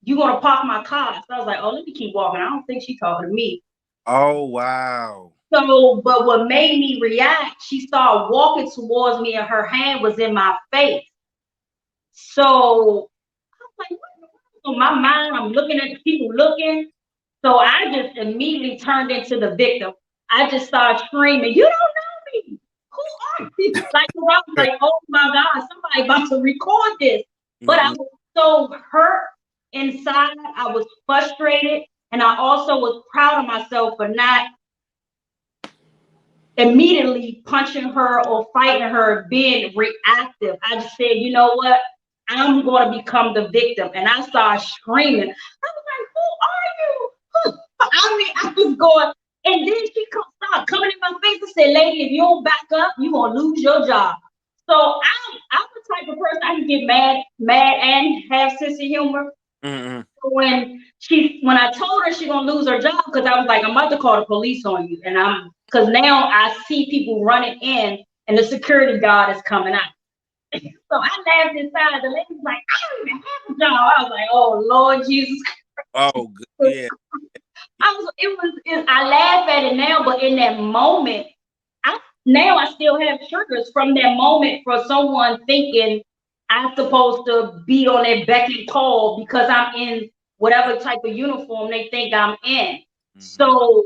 "You gonna park my car?" So I was like, "Oh, let me keep walking. I don't think she's talking to me." Oh, wow. So, but what made me react, she started walking towards me and her hand was in my face. So I was like, what? In my mind, I'm looking at the people looking. So I just immediately turned into the victim. I just started screaming, "You don't know me. Who are you?" Like, I was like, oh my God, somebody about to record this. But I was so hurt inside. I was frustrated. And I also was proud of myself for not immediately punching her or fighting her, being reactive. I just said, you know what? I'm going to become the victim. And I started screaming. I was like, who are you? I mean, I was going, and then she started coming in my face and said, lady, if you don't back up, you're going to lose your job. So I'm the type of person I can get mad and have sense of humor. Mm-hmm. When I told her she's gonna lose her job, because I was like, I'm about to call the police on you, and because now I see people running in, and the security guard is coming out. So I laughed inside. The lady was like, I don't even have a job. I was like, oh Lord Jesus. Oh, good. Yeah. I laugh at it now, but in that moment, I still have triggers from that moment for someone thinking I'm supposed to be on that beck and call because I'm in whatever type of uniform they think I'm in. Mm-hmm. So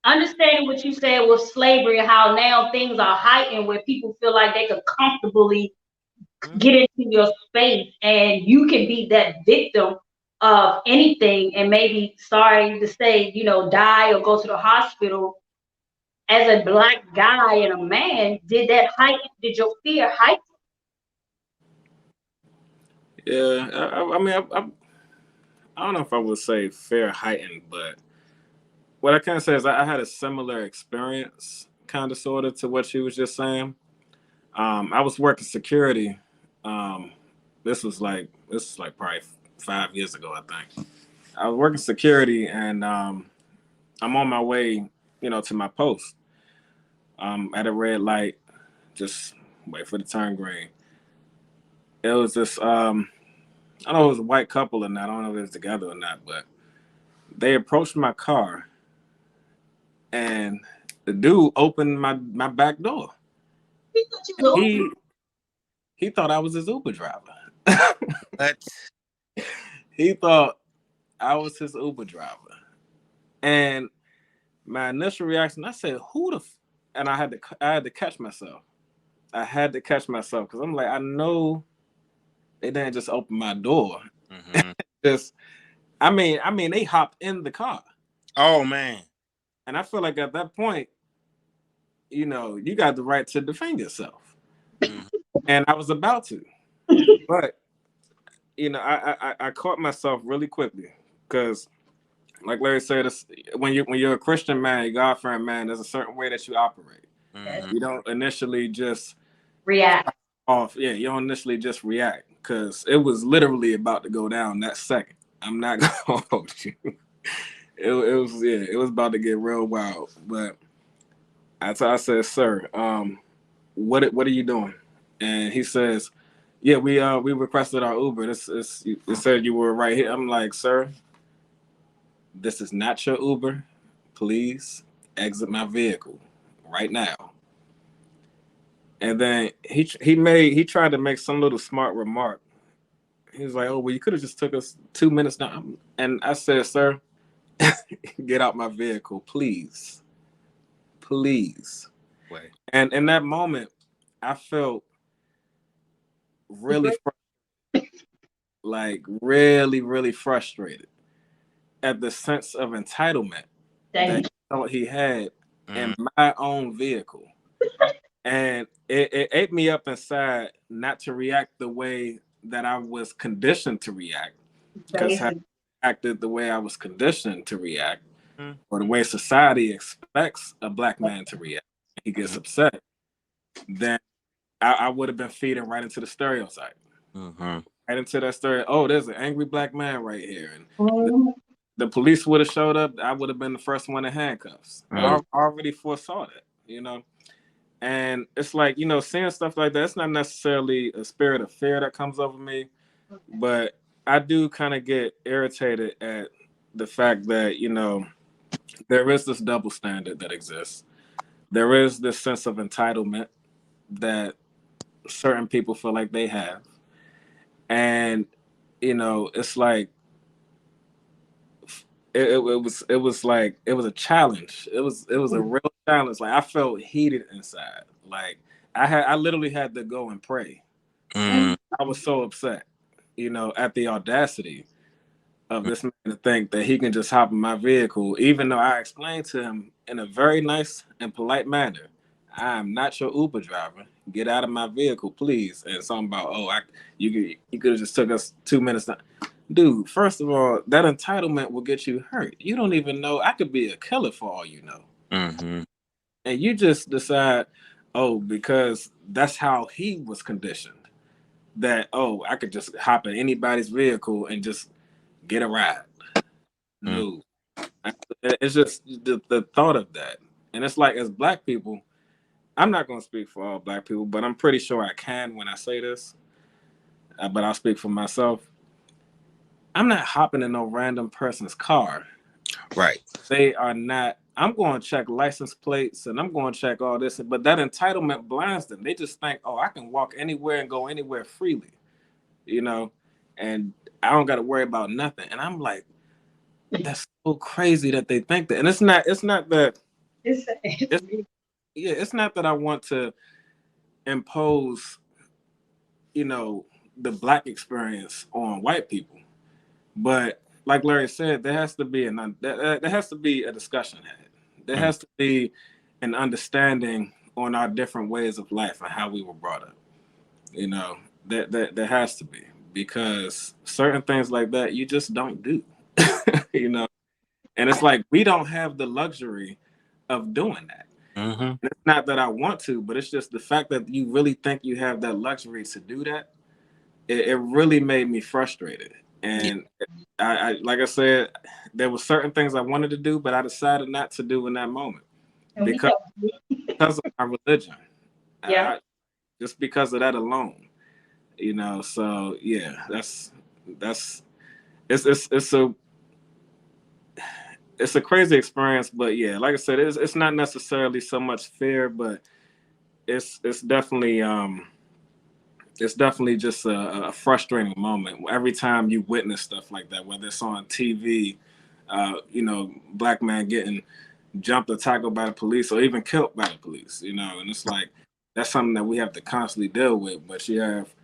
understanding what you said with slavery, how now things are heightened where people feel like they could comfortably get into your space, and you can be that victim of anything, and maybe, sorry to say, die or go to the hospital. As a Black guy and a man, did your fear heighten? Yeah, I mean, I don't know if I would say fear heightened, but what I can say is I had a similar experience, kind of sort of, to what she was just saying. I was working security. This was like probably 5 years ago, I think. I was working security, and I'm on my way, to my post. At a red light, just wait for the turn green. It was this, I don't know if it was a white couple or not. I don't know if they was together or not, but they approached my car, and the dude opened my back door. He thought I was his Uber driver. What? He thought I was his Uber driver. And my initial reaction, I said, "Who the?" And I had to catch myself. I had to catch myself, because I'm like, I know they didn't just open my door. Mm-hmm. I mean, they hopped in the car. Oh man. And I feel like at that point, you got the right to defend yourself. Mm-hmm. And I was about to, but I caught myself really quickly, because, like Larry said, when you're a Christian man, a God-fearing man, there's a certain way that you operate. Mm-hmm. You don't initially just react off. Yeah, you don't initially just react, because it was literally about to go down that second. I'm not gonna hold you. it was about to get real wild. But I said, sir, what are you doing? And he says, yeah, we requested our Uber. It said you were right here. I'm like, sir, this is not your Uber. Please exit my vehicle right now. And then he tried to make some little smart remark. He was like, oh, well, you could have just took us 2 minutes now. And I said, sir, get out my vehicle, please. Please. Wait. And in that moment, I felt really really, really frustrated at the sense of entitlement that he thought he had in my own vehicle. And it ate me up inside not to react the way that I was conditioned to react. Because I acted the way I was conditioned to react, or the way society expects a black man to react. He gets upset, then I would have been feeding right into the stereotype. Right into that story. Oh, there's an angry black man right here. And the police would have showed up. I would have been the first one in handcuffs. I already foresaw that, you know. And it's like, you know, seeing stuff like that, it's not necessarily a spirit of fear that comes over me, but I do kind of get irritated at the fact that, you know, there is this double standard that exists. There is this sense of entitlement that certain people feel like they have. And, you know, it's like, it was like, it was a challenge. It was a real challenge. Like, I felt heated inside. Like, I literally had to go and pray. I was so upset, you know, at the audacity of this man to think that he can just hop in my vehicle, even though I explained to him in a very nice and polite manner, I am not your Uber driver. Get out of my vehicle, please. And something about, you could have just took us 2 minutes. Dude, first of all, that entitlement will get you hurt. You don't even know. I could be a killer for all you know. And you just decide, because that's how he was conditioned, that, I could just hop in anybody's vehicle and just get a ride. No. It's just the thought of that. And it's like, as black people, I'm not going to speak for all black people, but I'm pretty sure I can when I say this. But I'll speak for myself. I'm not hopping in no random person's car. Right. They are not. I'm going to check license plates and I'm going to check all this. But that entitlement blinds them. They just think, I can walk anywhere and go anywhere freely, you know, and I don't got to worry about nothing. And I'm like, that's so crazy that they think that. And it's not that. It's not that I want to impose, you know, the black experience on white people. But like Larry said, there has to be a discussion had. There has to be an understanding on our different ways of life and how we were brought up. You know, there has to be, because certain things like that you just don't do. You know, and it's like, we don't have the luxury of doing that. It's not that I want to, but it's just the fact that you really think you have that luxury to do that. It really made me frustrated. And I like I said, there were certain things I wanted to do, but I decided not to do in that moment because of my religion. Just because of that alone, you know. So yeah, it's a crazy experience. But yeah, like I said, it's not necessarily so much fear, but it's definitely just a frustrating moment every time you witness stuff like that, whether it's on TV, you know, black man getting jumped or tackled by the police or even killed by the police, you know. And it's like, that's something that we have to constantly deal with. But you have,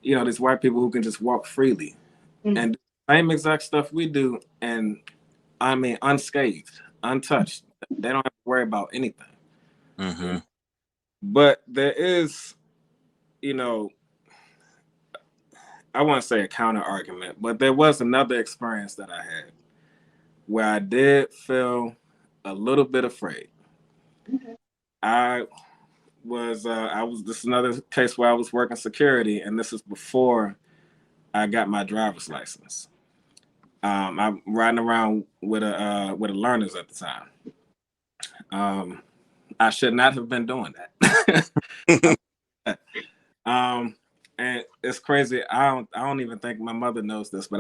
you know, these white people who can just walk freely and do the same exact stuff we do, and I mean, unscathed, untouched. They don't have to worry about anything. But there is, you know, I won't say a counter argument, but there was another experience that I had where I did feel a little bit afraid. This is another case where I was working security, and this is before I got my driver's license. I'm riding around with a learners at the time. I should not have been doing that. And it's crazy. I don't even think my mother knows this, but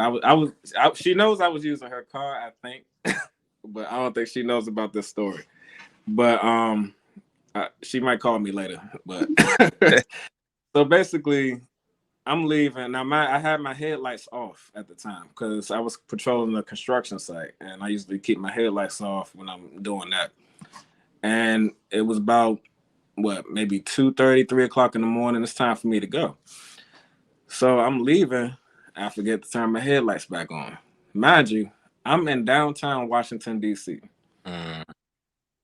she knows I was using her car, I think, but I don't think she knows about this story. But she might call me later. But so basically, I'm leaving now. I had my headlights off at the time because I was patrolling the construction site, and I usually keep my headlights off when I'm doing that. And it was about maybe 2:30, 3 o'clock in the morning. It's time for me to go. So I'm leaving. I forget to turn my headlights back on. Mind you, I'm in downtown Washington, D.C.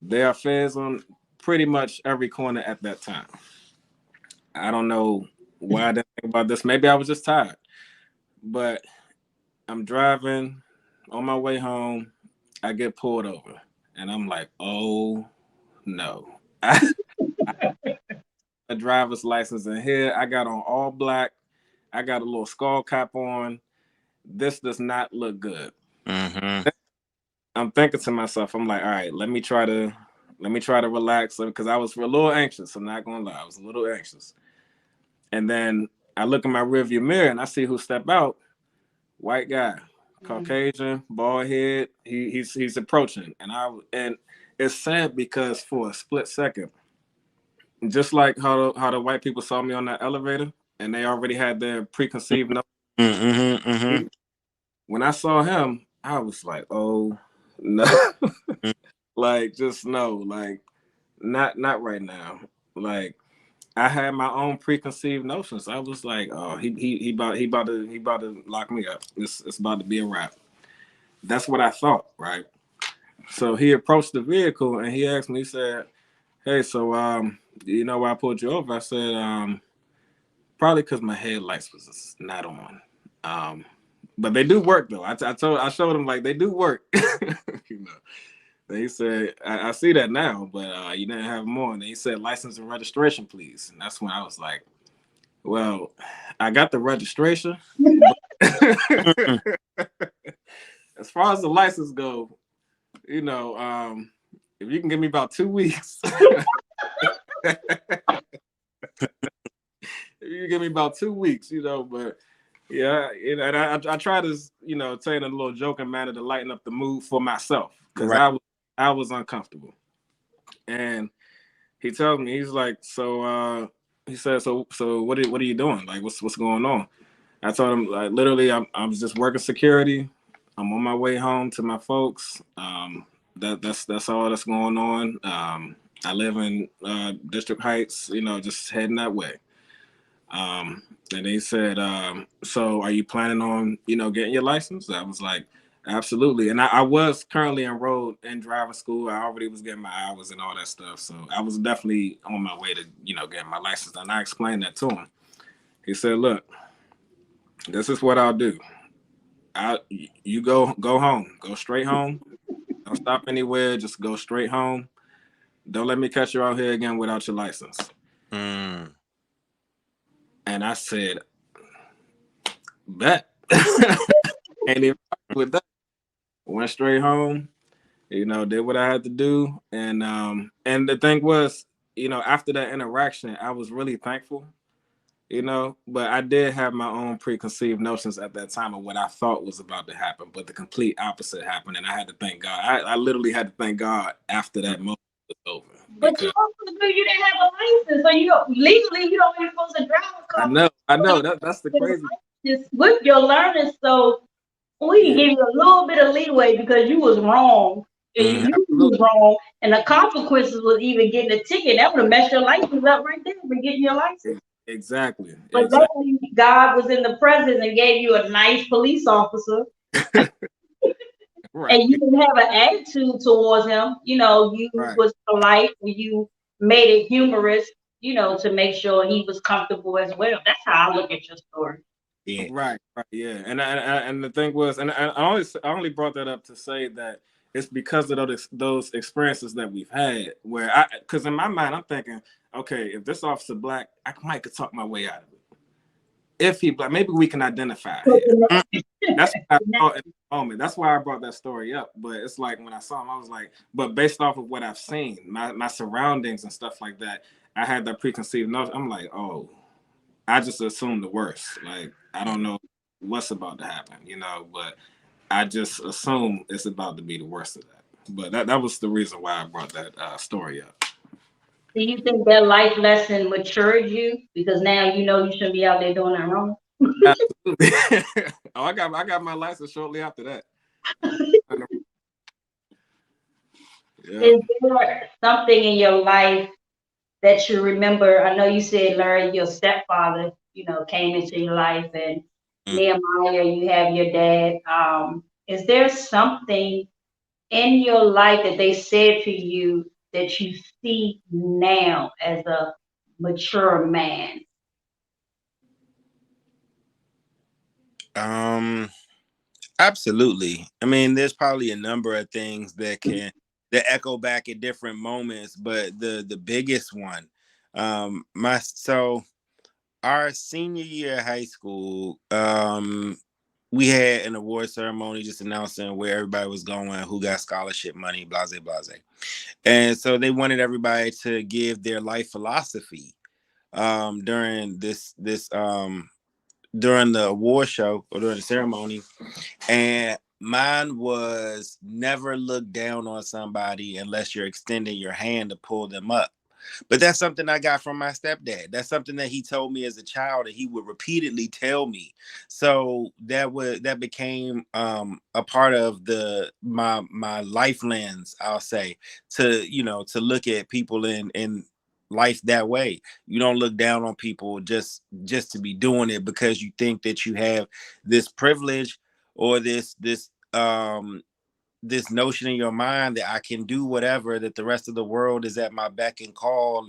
There are feds on pretty much every corner at that time. I don't know why I didn't think about this. Maybe I was just tired. But I'm driving on my way home. I get pulled over. And I'm like, oh, no. A driver's license in here. I got on all black. I got a little skull cap on. This does not look good. Mm-hmm. I'm thinking to myself, I'm like, all right, let me try to relax because I was a little anxious. I'm not gonna lie, I was a little anxious. And then I look in my rearview mirror and I see who stepped out. White guy, Caucasian, bald head. He's approaching, and it's sad because for a split second, just like how the white people saw me on that elevator, and they already had their preconceived notion. Mm-hmm, mm-hmm. When I saw him, I was like, oh no. Like, just no, like not right now. Like, I had my own preconceived notions. I was like, oh, he about to lock me up. It's about to be a wrap. That's what I thought, right? So he approached the vehicle and he asked me, he said, hey, so you know why I pulled you over? I said, probably because my headlights was not on. But they do work though. I showed him like they do work. You know. He said, I see that now, but you didn't have more. And he said, license and registration, please. And that's when I was like, well, I got the registration. As far as the license go, you know, if you can give me about 2 weeks. If you give me about 2 weeks, you know, but yeah, and I try to, you know, say in a little joking manner to lighten up the mood for myself because I was uncomfortable. And he tells me, he's like, so he said, so what are you doing? Like, what's going on? I told him, like, literally, I'm just working security. I'm on my way home to my folks. That's all that's going on. I live in District Heights, you know, just heading that way. And he said, so are you planning on, you know, getting your license? I was like, absolutely. And I was currently enrolled in driving school. I already was getting my hours and all that stuff. So I was definitely on my way to, you know, getting my license. And I explained that to him. He said, look, this is what I'll do. You go home, go straight home. Don't stop anywhere. Just go straight home. Don't let me catch you out here again without your license. Mm. And I said, bet. And if with that, went straight home, you know, did what I had to do. And the thing was, you know, after that interaction, I was really thankful, you know, but I did have my own preconceived notions at that time of what I thought was about to happen, but the complete opposite happened. And I had to thank God. I literally had to thank God after that moment was over. But you also knew you didn't have a license, so you legally you don't even supposed to drive a car. I know. That's the crazy. Just with your learning, so we can give you a little bit of leeway because you was wrong. And you was wrong, and the consequences was even getting a ticket. That would have messed your license up right there for getting your license. Exactly. But luckily, God was in the presence and gave you a nice police officer. Right. And you didn't have an attitude towards him. You know, you was polite and you made it humorous, you know, to make sure he was comfortable as well. That's how I look at your story. Yeah. Right, yeah. And the thing was, and I only brought that up to say that it's because of those experiences that we've had where because in my mind, I'm thinking, okay, if this officer black, I might could talk my way out of it. if he black, maybe we can identify him. That's what I thought at the moment. That's why I brought that story up. But it's like when I saw him, I was like, but based off of what I've seen, my surroundings and stuff like that, I had that preconceived notion. I'm like, oh, I just assumed the worst. Like, I don't know what's about to happen, but I just assume it's about to be the worst of that. But that was the reason why I brought that story up. Do you think that life lesson matured you? Because now you know you shouldn't be out there doing that wrong. Absolutely. Oh, I got my license shortly after that. Yeah. Is there something in your life that you remember? I know you said, Larry, your stepfather, came into your life, and Nehemiah, you have your dad. Is there something in your life that they said to you that you see now as a mature man? Absolutely. I mean, there's probably a number of things that echo back at different moments, but the biggest one, so our senior year of high school, we had an award ceremony just announcing where everybody was going, who got scholarship money, blase, blase. And so they wanted everybody to give their life philosophy during during the award show or during the ceremony. And mine was never look down on somebody unless you're extending your hand to pull them up. But that's something I got from my stepdad. That's something that he told me as a child, and he would repeatedly tell me. So that became a part of my life lens, I'll say, to look at people in life that way. You don't look down on people just to be doing it because you think that you have this privilege or this notion in your mind that I can do whatever, that the rest of the world is at my beck and call,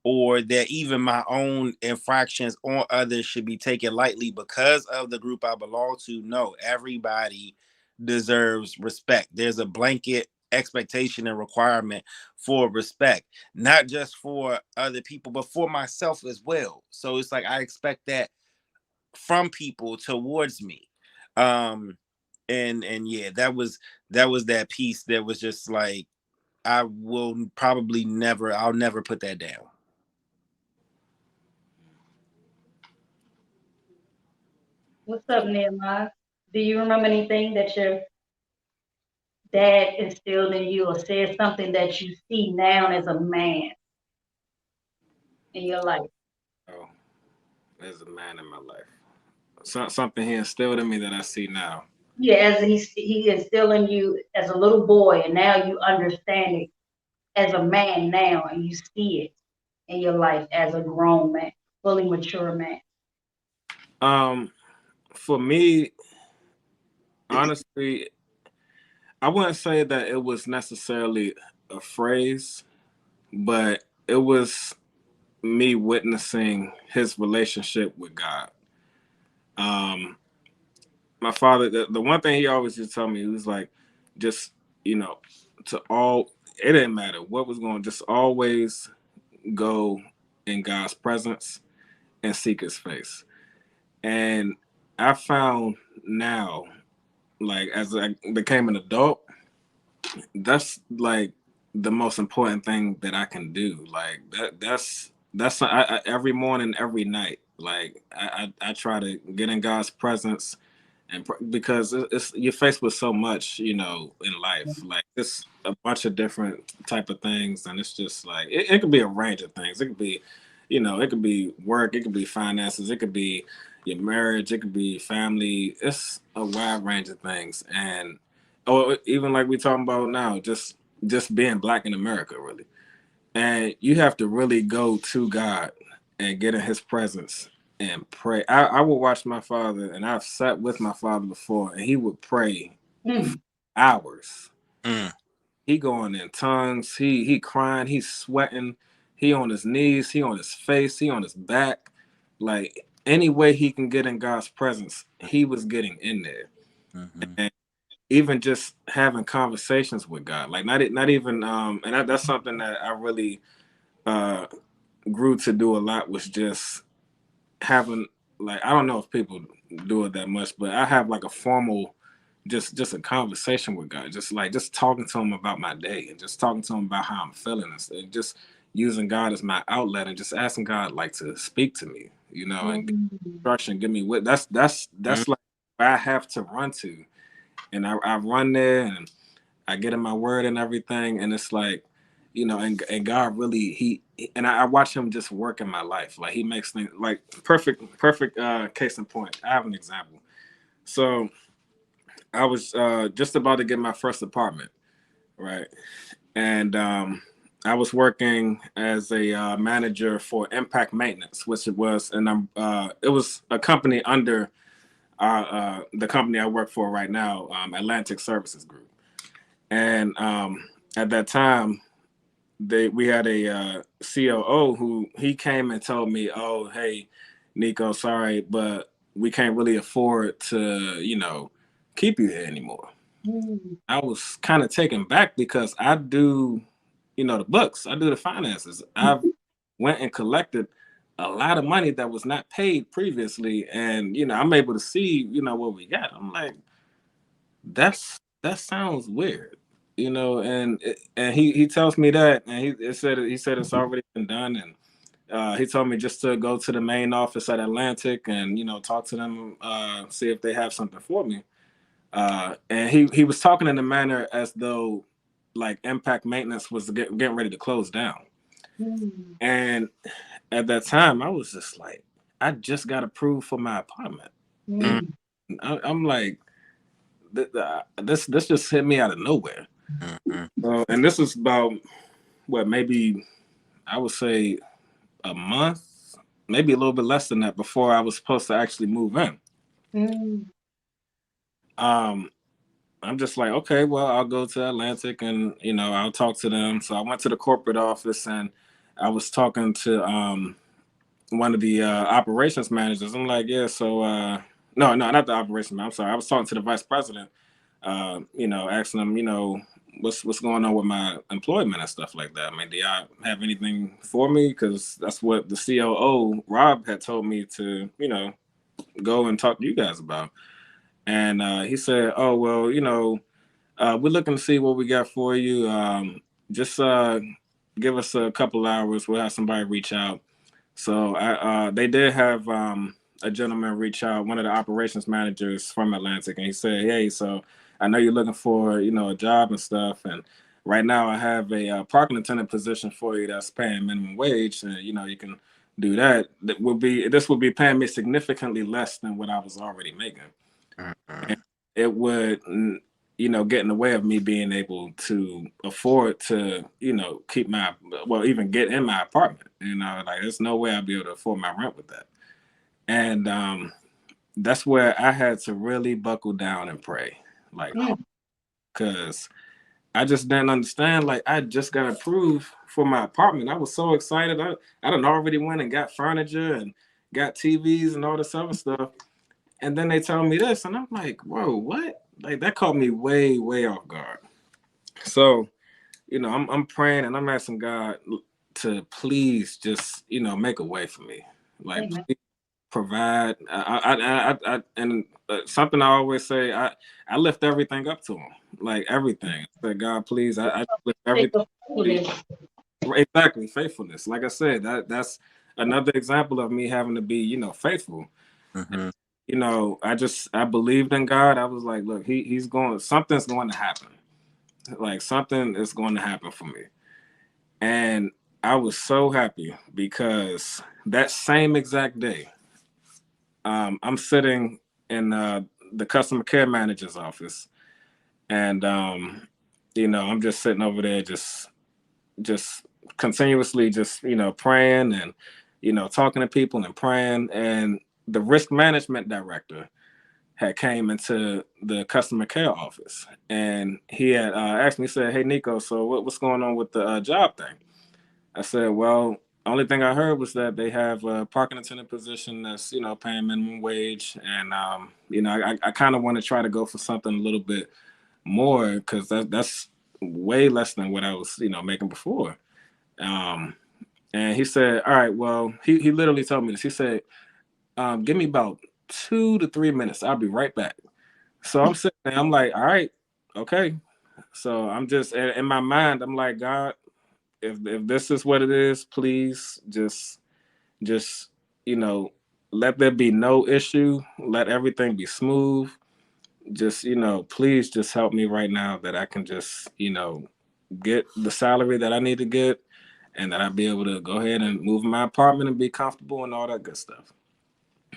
or that even my own infractions on others should be taken lightly because of the group I belong to. No, everybody deserves respect. There's a blanket expectation and requirement for respect, not just for other people, but for myself as well. So it's like I expect that from people towards me. And yeah, that was that piece that was just like, I'll never put that down. What's up, Nehemiah? Do you remember anything that your dad instilled in you or said something that you see now as a man in your life? Oh, as a man in my life. Something he instilled in me that I see now. Yeah, as he instilled in you as a little boy, and now you understand it as a man now, and you see it in your life as a grown man, fully mature man. For me, honestly, I wouldn't say that it was necessarily a phrase, but it was me witnessing his relationship with God. My father, the one thing he always just told me, he was like, just, it didn't matter what was going on, just always go in God's presence and seek his face. And I found now, like, as I became an adult, that's like the most important thing that I can do. Like that's every morning, every night. Like I try to get in God's presence, and because it's you're faced with so much, in life. Like it's a bunch of different type of things, and it's just like it could be a range of things. It could be, it could be work, it could be finances, it could be your marriage, it could be family. It's a wide range of things, and even like we talking about now, just being black in America, really. And you have to really go to God and get in his presence and pray. I would watch my father, and I've sat with my father before, and he would pray for hours. He going in tongues, he crying, he's sweating, he on his knees, he on his face, he on his back. Like any way he can get in God's presence, he was getting in there. And even just having conversations with God, like not even and that's something that I really grew to do a lot, was just having like I don't know if people do it that much, but I have like a formal just a conversation with God, just talking to him about my day and just talking to him about how I'm feeling and just using God as my outlet and just asking God like to speak to me, you know, and give me instruction, give me what that's like where I have to run to. And I run there and I get in my word and everything, and it's like, you know, and God really and I watch him just work in my life. Like he makes things like perfect case in point. I have an example. So I was just about to get my first apartment, right? And I was working as a manager for Impact Maintenance, which it was, and it was a company under the company I work for right now, Atlantic Services Group. And at that time, we had a COO who he came and told me, "Oh, hey, Nico, sorry, but we can't really afford to, you know, keep you here anymore." I was kind of taken back because I do, you know, the books, I do the finances. I've went and collected a lot of money that was not paid previously, and you know, I'm able to see, you know, what we got. I'm like, that sounds weird, you know, and he tells me that, and he said it's already been done, and he told me just to go to the main office at Atlantic and you know talk to them, see if they have something for me. And he was talking in a manner as though like Impact Maintenance was getting ready to close down. And at that time, I was just like, I just got approved for my apartment. I'm like, this just hit me out of nowhere. And this is about what, maybe I would say a month, maybe a little bit less than that before I was supposed to actually move in. I'm just like, okay, well, I'll go to Atlantic and, you know, I'll talk to them. So I went to the corporate office and I was talking to one of the operations managers. I'm like, yeah, so, no, not the operations man. I'm sorry. I was talking to the vice president, you know, asking them, you know, what's going on with my employment and stuff like that. I mean, do y'all have anything for me? Because that's what the COO, Rob, had told me to, you know, go and talk to you guys about. And he said, "Oh well, you know, we're looking to see what we got for you. Just give us a couple hours. We'll have somebody reach out." So they did have a gentleman reach out, one of the operations managers from Atlantic, and he said, "Hey, so I know you're looking for, you know, a job and stuff, and right now I have a parking attendant position for you that's paying minimum wage, and you know you can do that. This would be paying me significantly less than what I was already making." And it would, you know, get in the way of me being able to afford to, you know, even get in my apartment. You know, like there's no way I'd be able to afford my rent with that. And that's where I had to really buckle down and pray, like, because I just didn't understand. Like, I just got approved for my apartment. I was so excited. I done already went and got furniture and got TVs and all this other stuff. And then they tell me this, and I'm like, whoa, what? Like that caught me way, way off guard. So, you know, I'm praying and I'm asking God to please just, you know, make a way for me. Like please provide. And something I always say, I lift everything up to him. Like everything. I said, God, please, I lift everything. Exactly, faithfulness. Like I said, that's another example of me having to be, you know, faithful. You know, I believed in God. I was like, look, something's going to happen. Like something is going to happen for me. And I was so happy because that same exact day, I'm sitting in the customer care manager's office, and you know, I'm just sitting over there, just continuously, just you know, praying and you know, talking to people and praying, and the risk management director had came into the customer care office, and he had asked me, said, "Hey Nico, so what's going on with the job thing?" I said, "Well, only thing I heard was that they have a parking attendant position that's you know paying minimum wage, and you know I kind of want to try to go for something a little bit more because that's way less than what I was you know making before." And he said, "All right, well," he literally told me this. He said, Give me about 2 to 3 minutes. I'll be right back. So I'm sitting there, I'm like, all right, okay. So I'm just in my mind, I'm like, God, if this is what it is, please just let there be no issue. Let everything be smooth. Just, please just help me right now that I can just, get the salary that I need to get and that I'll be able to go ahead and move in my apartment and be comfortable and all that good stuff.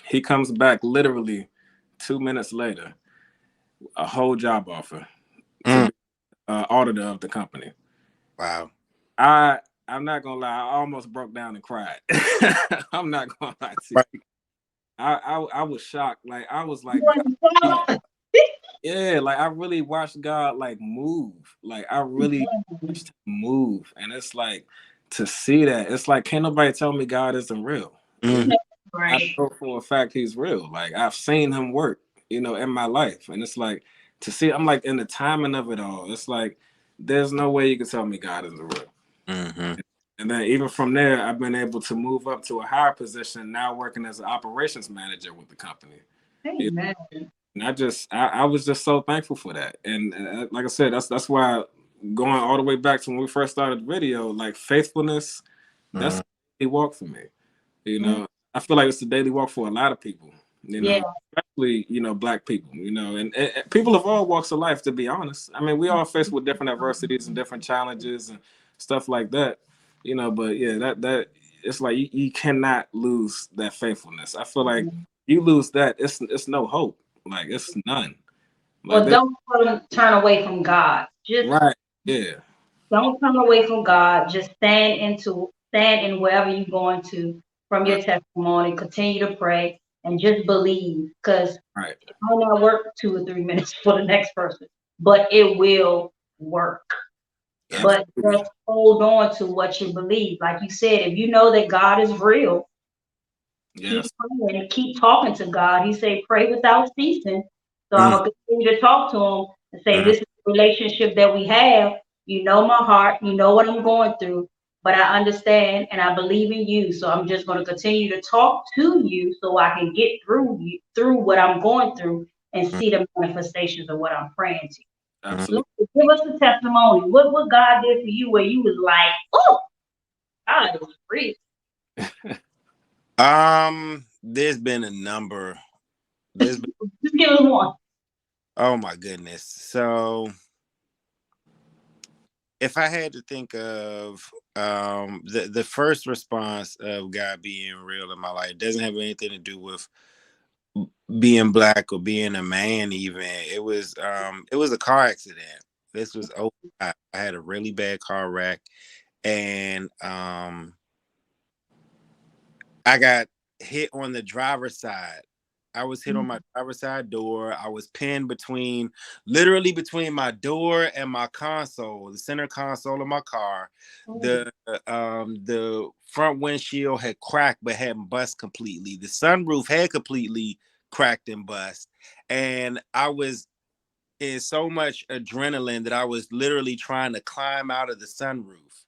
He comes back literally 2 minutes later, a whole job offer to Mm. be auditor of the company. Wow. I'm not gonna lie, I almost broke down and cried. I'm not gonna lie to you. Right. I was shocked. Like I was like, yeah, like I really watched God like move. Like I really watched him move. And it's like to see that, it's like can't nobody tell me God isn't real. Mm. I know for a fact he's real. Like I've seen him work, in my life. And it's like to see, I'm like in the timing of it all, it's like there's no way you can tell me God isn't real. Mm-hmm. And then even from there, I've been able to move up to a higher position, now working as an operations manager with the company. Amen. And I was just so thankful for that. And like I said, that's why going all the way back to when we first started the video, like faithfulness, that's a daily walk for me. I feel like it's a daily walk for a lot of people, Yeah. especially, Black people, and people of all walks of life, to be honest. I mean, we all faced with different adversities and different challenges and stuff like that, but yeah, that it's like you cannot lose that faithfulness. I feel like you lose that, it's no hope. Like it's none. Like Well, don't turn away from God. Just right. Yeah. don't turn away from God. Just stand in wherever you're going to from your Right. testimony. Continue to pray and just believe, because Right. it might not work 2 or 3 minutes for the next person, but it will work. But Absolutely. just hold on to what you believe. Like you said, if you know that God is real, keep Yes. praying and keep talking to God. He said, pray without ceasing. So I'm Mm. gonna continue to talk to him and say, Mm. this is the relationship that we have. You know my heart, you know what I'm going through, but I understand and I believe in you. So I'm just gonna continue to talk to you so I can get through what I'm going through and Mm. see the manifestations of what I'm praying to. Absolutely. Give us a testimony. What God did for you where you was like, oh, God is real. There's been a number. There's been, Just give us one. oh my goodness. So if I had to think of the first response of God being real in my life, doesn't have anything to do with being Black or being a man. Even it was a car accident. This was I had a really bad car wreck, and I got hit on the driver's side. I was hit on my driver's side door. I was pinned literally between my door and my console, the center console of my car. The front windshield had cracked but hadn't bust completely. The sunroof had completely cracked and bust. And I was in so much adrenaline that I was literally trying to climb out of the sunroof.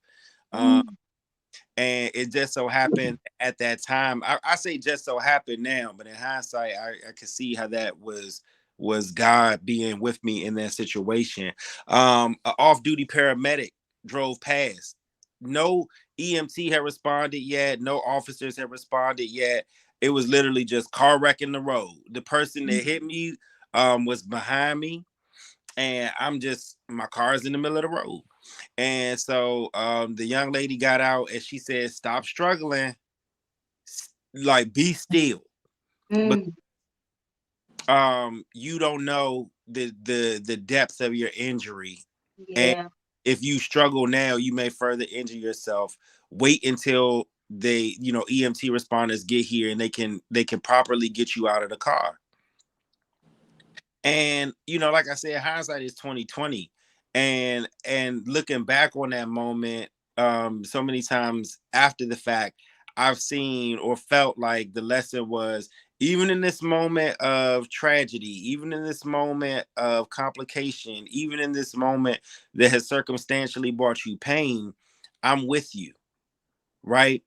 And it just so happened at that time. I say just so happened now, but in hindsight, I could see how that was God being with me in that situation. An off-duty paramedic drove past. No EMT had responded yet. No officers had responded yet. It was literally just car wreck in the road. The person that hit me was behind me, and my car's in the middle of the road. And so the young lady got out and she said, stop struggling, like be still. But you don't know the depths of your injury. And Yeah. if you struggle now, you may further injure yourself. Wait until EMT responders get here and they can properly get you out of the car. And like I said, hindsight is 2020. And looking back on that moment, so many times after the fact, I've seen or felt like the lesson was, even in this moment of tragedy, even in this moment of complication, even in this moment that has circumstantially brought you pain, I'm with you, right?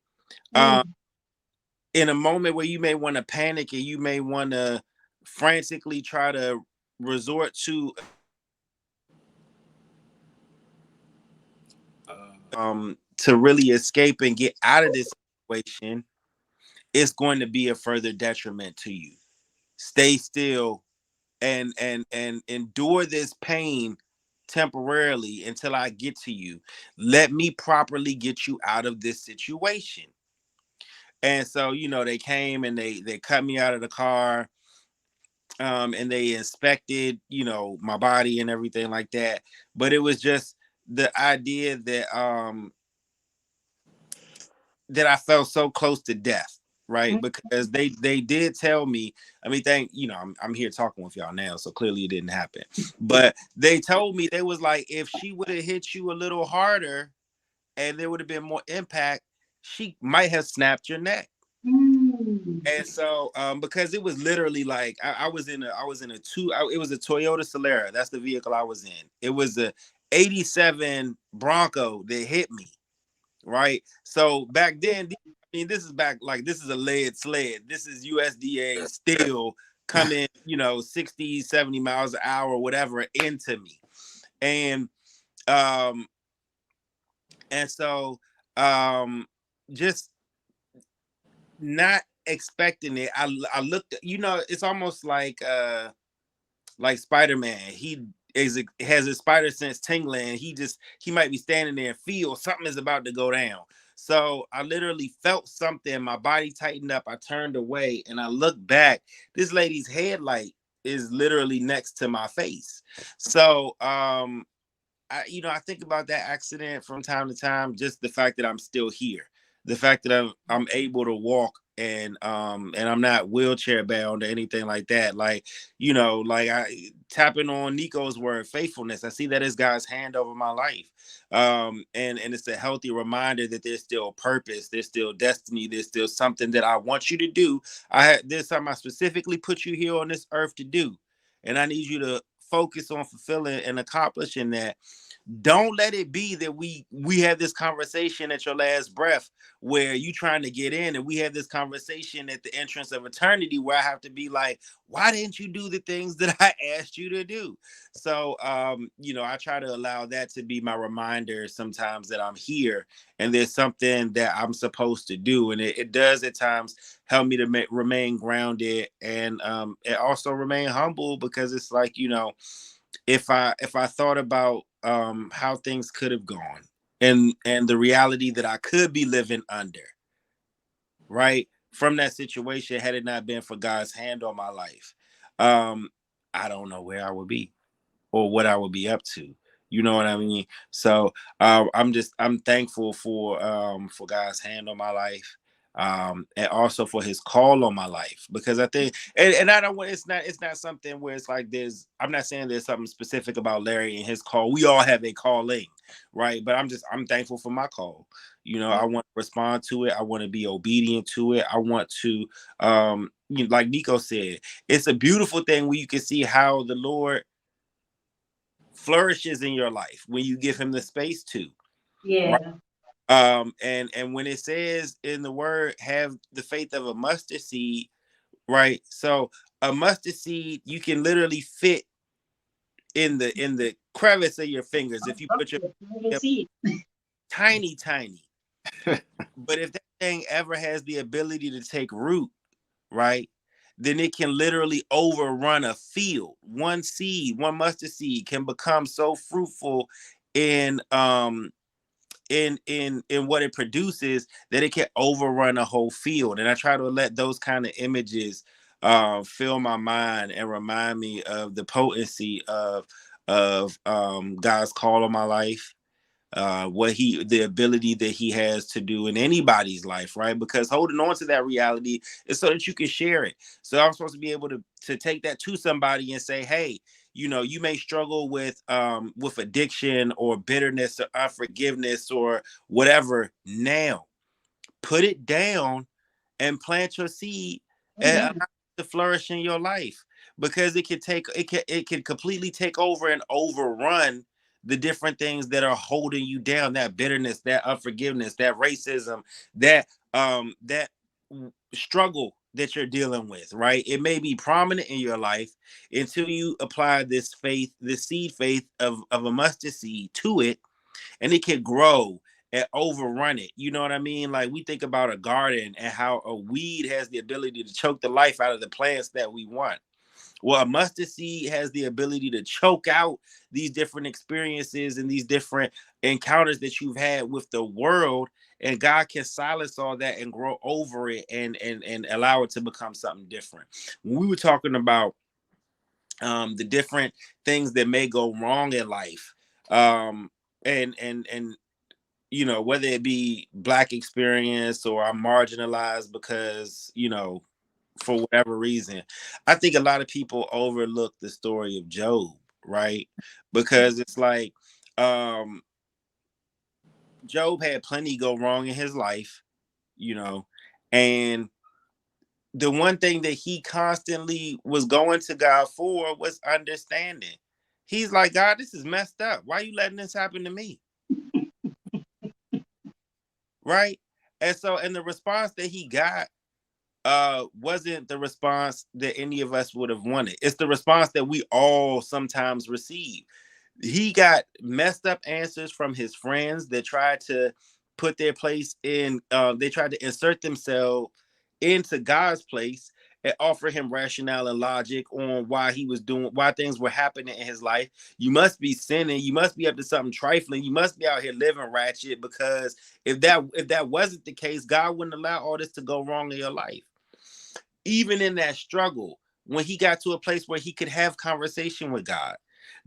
in a moment where you may want to panic and you may want to frantically try to resort to really escape and get out of this situation, it's going to be a further detriment to you. Stay still and endure this pain temporarily until I get to you. Let me properly get you out of this situation. And so, they came and they cut me out of the car, and they inspected, my body and everything like that. But it was just the idea that I felt so close to death, right? Because they did tell me, I mean, I'm here talking with y'all now, so clearly it didn't happen. But they told me, they was like, if she would have hit you a little harder and there would have been more impact, she might have snapped your neck. And so, because it was literally like it was a Toyota Solara. That's the vehicle I was in. It was a 87 Bronco that hit me. Right. So back then, I mean, this is a lead sled. This is USDA steel coming, 60, 70 miles an hour, whatever, into me. And so just not expecting it. I looked, it's almost like Spider-Man. He has his spider sense tingling. He might be standing there and feel something is about to go down. So I literally felt something. My body tightened up. I turned away and I looked back. This lady's headlight is literally next to my face. So I think about that accident from time to time. Just the fact that I'm still here, the fact that I'm able to walk and I'm not wheelchair bound or anything like that. Like, I tapping on Nico's word, faithfulness. I see that as God's hand over my life. And it's a healthy reminder that there's still purpose, there's still destiny, there's still something that I want you to do. There's something I specifically put you here on this earth to do. And I need you to focus on fulfilling and accomplishing that. Don't let it be that we have this conversation at your last breath where you trying to get in, and we have this conversation at the entrance of eternity where I have to be like, why didn't you do the things that I asked you to do? So I try to allow that to be my reminder sometimes that I'm here and there's something that I'm supposed to do. And it does at times help me to remain grounded and also remain humble, because it's like, if I thought about how things could have gone and the reality that I could be living under, right, from that situation, had it not been for God's hand on my life, I don't know where I would be or what I would be up to. You know what I mean? So I'm thankful for God's hand on my life. And also for his call on my life, because I think, and I don't want, it's not something where it's like I'm not saying there's something specific about Larry and his call. We all have a calling, right? But I'm thankful for my call. I want to respond to it. I want to be obedient to it. I want to, like Nico said, it's a beautiful thing when you can see how the Lord flourishes in your life when you give him the space to. Yeah. Right? And when it says in the word, have the faith of a mustard seed, right? So a mustard seed, you can literally fit in the crevice of your fingers if you put your tiny. But if that thing ever has the ability to take root, right, then it can literally overrun a field. One mustard seed can become so fruitful in what it produces that it can overrun a whole field. And I try to let those kind of images fill my mind and remind me of the potency of God's call on my life, the ability that he has to do in anybody's life, right? Because holding on to that reality is so that you can share it. So I'm supposed to be able to take that to somebody and say, hey, you may struggle with addiction or bitterness or unforgiveness or whatever. Now put it down and plant your seed and allow it to flourish in your life, because it can completely take over and overrun the different things that are holding you down, that bitterness, that unforgiveness, that racism, that struggle that you're dealing with, right? It may be prominent in your life until you apply this faith, this seed faith of a mustard seed to it, and it can grow and overrun it. You know what I mean? Like we think about a garden and how a weed has the ability to choke the life out of the plants that we want. Well, a mustard seed has the ability to choke out these different experiences and these different encounters that you've had with the world, and God can silence all that and grow over it and allow it to become something different. When we were talking about the different things that may go wrong in life, and you know, whether it be Black experience or I'm marginalized because, you know, for whatever reason, I think a lot of people overlook the story of Job, right? Because it's like Job had plenty go wrong in his life, you know, and the one thing that he constantly was going to God for was understanding. He's like, God, this is messed up. Why are you letting this happen to me? Right? And so, and the response that he got wasn't the response that any of us would have wanted. It's the response that we all sometimes receive. He got messed up answers from his friends that tried to put their place in, they tried to insert themselves into God's place and offer him rationale and logic on why he was doing, why things were happening in his life. You must be sinning, you must be up to something trifling, you must be out here living ratchet, because if that wasn't the case, God wouldn't allow all this to go wrong in your life. Even in that struggle, when he got to a place where he could have conversation with God,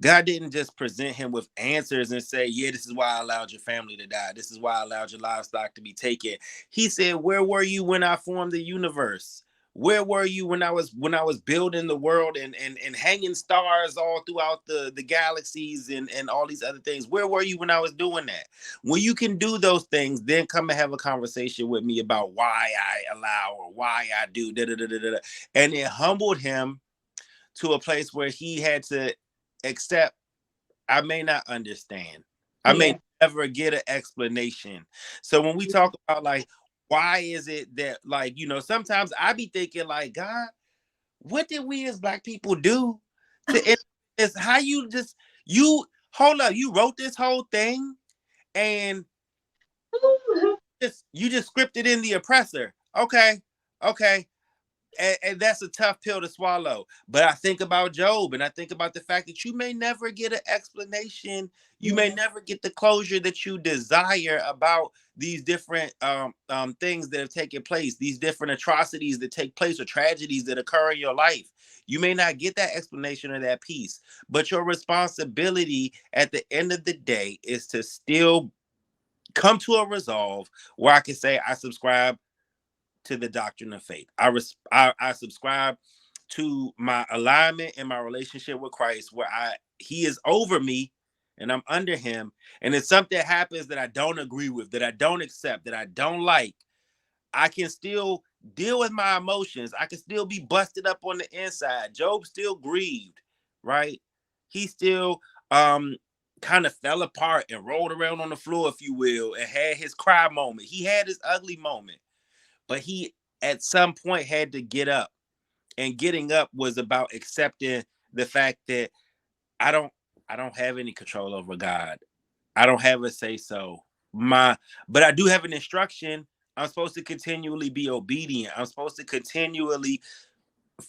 God didn't just present him with answers and say, yeah, this is why I allowed your family to die. This is why I allowed your livestock to be taken. He said, where were you when I formed the universe? Where were you when I was building the world and hanging stars all throughout the galaxies and all these other things? Where were you when I was doing that? When you can do those things, then come and have a conversation with me about why I allow or why I do da da da da da. And it humbled him to a place where he had to accept, I may not understand. I may never get an explanation. So when we talk about like, why is it that, like, you know, sometimes I be thinking like, God, what did we as Black people do to end this? How you just, you hold up, you wrote this whole thing and you just scripted in the oppressor. Okay. And that's a tough pill to swallow. But I think about Job, and I think about the fact that you may never get an explanation. You may never get the closure that you desire about these different things that have taken place, these different atrocities that take place or tragedies that occur in your life. You may not get that explanation or that peace, but your responsibility at the end of the day is to still come to a resolve where I can say I subscribe to the doctrine of faith. I subscribe to my alignment and my relationship with Christ, where he is over me and I'm under him. And if something happens that I don't agree with, that I don't accept, that I don't like, I can still deal with my emotions. I can still be busted up on the inside. Job still grieved, right? He still kind of fell apart and rolled around on the floor, if you will, and had his cry moment. He had his ugly moment. But he at some point had to get up, and getting up was about accepting the fact that I don't have any control over God. I don't have a say so. But I do have an instruction. I'm supposed to continually be obedient. I'm supposed to continually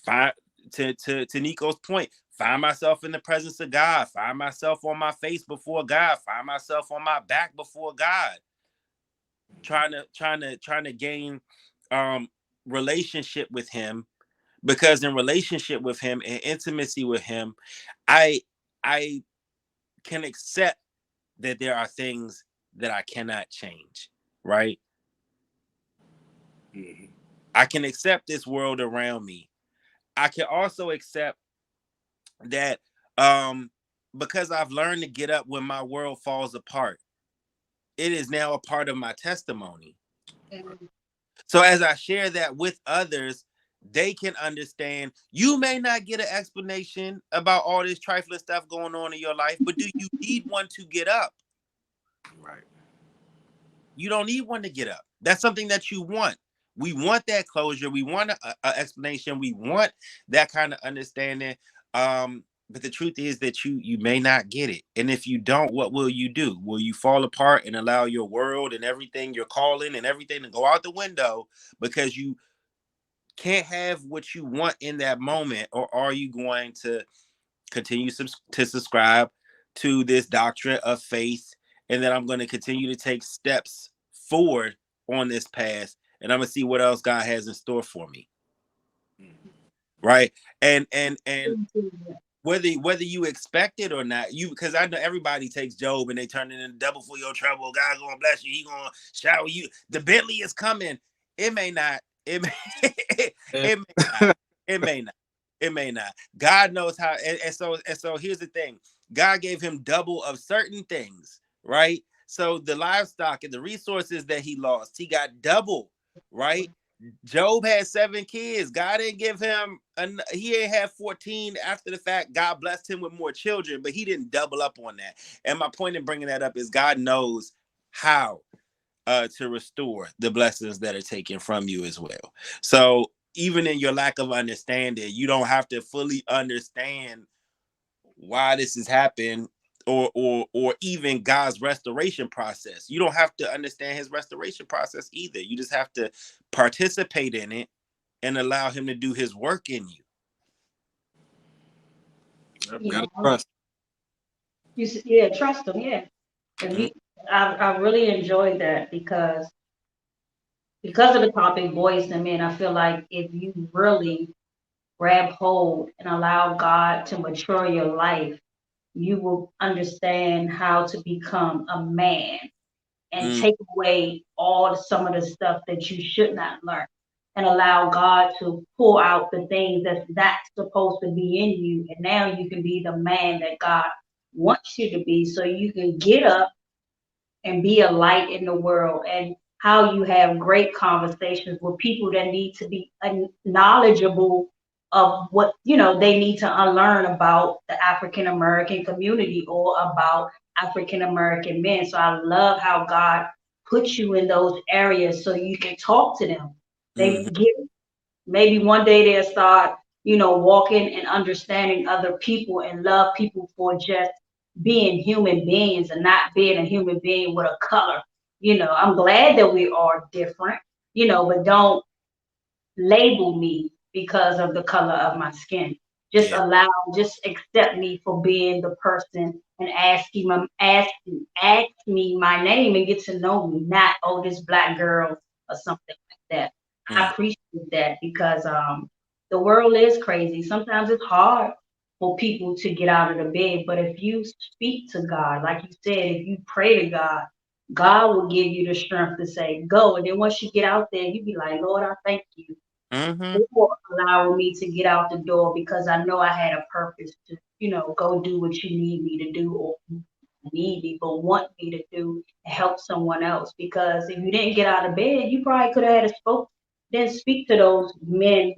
find, to Nico's point, find myself in the presence of God, find myself on my face before God, find myself on my back before God, trying to gain relationship with him, because in relationship with him and intimacy with him, I can accept that there are things that I cannot change, right? Mm-hmm. I can accept this world around me. I can also accept that because I've learned to get up when my world falls apart, it is now a part of my testimony. Mm-hmm. So as I share that with others, they can understand. You may not get an explanation about all this trifling stuff going on in your life, but do you need one to get up? Right. You don't need one to get up. That's something that you want. We want that closure. We want a explanation. We want that kind of understanding. But the truth is that you may not get it. And if you don't, what will you do? Will you fall apart and allow your world and everything, your calling and everything to go out the window because you can't have what you want in that moment? Or are you going to continue to subscribe to this doctrine of faith, and then I'm going to continue to take steps forward on this path, and I'm going to see what else God has in store for me, right? And whether you expect it or not, because I know everybody takes Job and they turn it into double for your trouble. God gonna bless you. He gonna shower you. The Bentley is coming. It may not. It may. It may not. It may not. It may not. God knows how. And so here's the thing. God gave him double of certain things, right? So the livestock and the resources that he lost, he got double, right? Job had 7 kids. God didn't give him, he ain't had 14 after the fact. God blessed him with more children, but he didn't double up on that. And my point in bringing that up is God knows how to restore the blessings that are taken from you as well. So even in your lack of understanding, you don't have to fully understand why this has happened, or even God's restoration process. You don't have to understand his restoration process either. You just have to participate in it and allow him to do his work in you. Gotta trust. Yeah, trust him. Yeah, and I really enjoyed that because of the topic, boys and men. I feel like if you really grab hold and allow God to mature your life, you will understand how to become a man and take away some of the stuff that you should not learn, and allow God to pull out the things that's not supposed to be in you. And now you can be the man that God wants you to be, so you can get up and be a light in the world. And how you have great conversations with people that need to be knowledgeable of what they need to unlearn about the African American community or about African American men. So I love how God puts you in those areas so you can talk to them. They get maybe one day they'll start walking and understanding other people and love people for just being human beings and not being a human being with a color. I'm glad that we are different, but don't label me because of the color of my skin. Just accept me for being the person, and ask me my name and get to know me, not, oh, this black girl or something like that. I appreciate that because the world is crazy. Sometimes it's hard for people to get out of the bed, but if you speak to God, like you said, if you pray to God, God will give you the strength to say go. And then once you get out there, you be like, Lord, I thank you for allowing me to get out the door, because I know I had a purpose to, go do what you need me to do, or need me, but want me to do and help someone else. Because if you didn't get out of bed, you probably could have then speak to those men,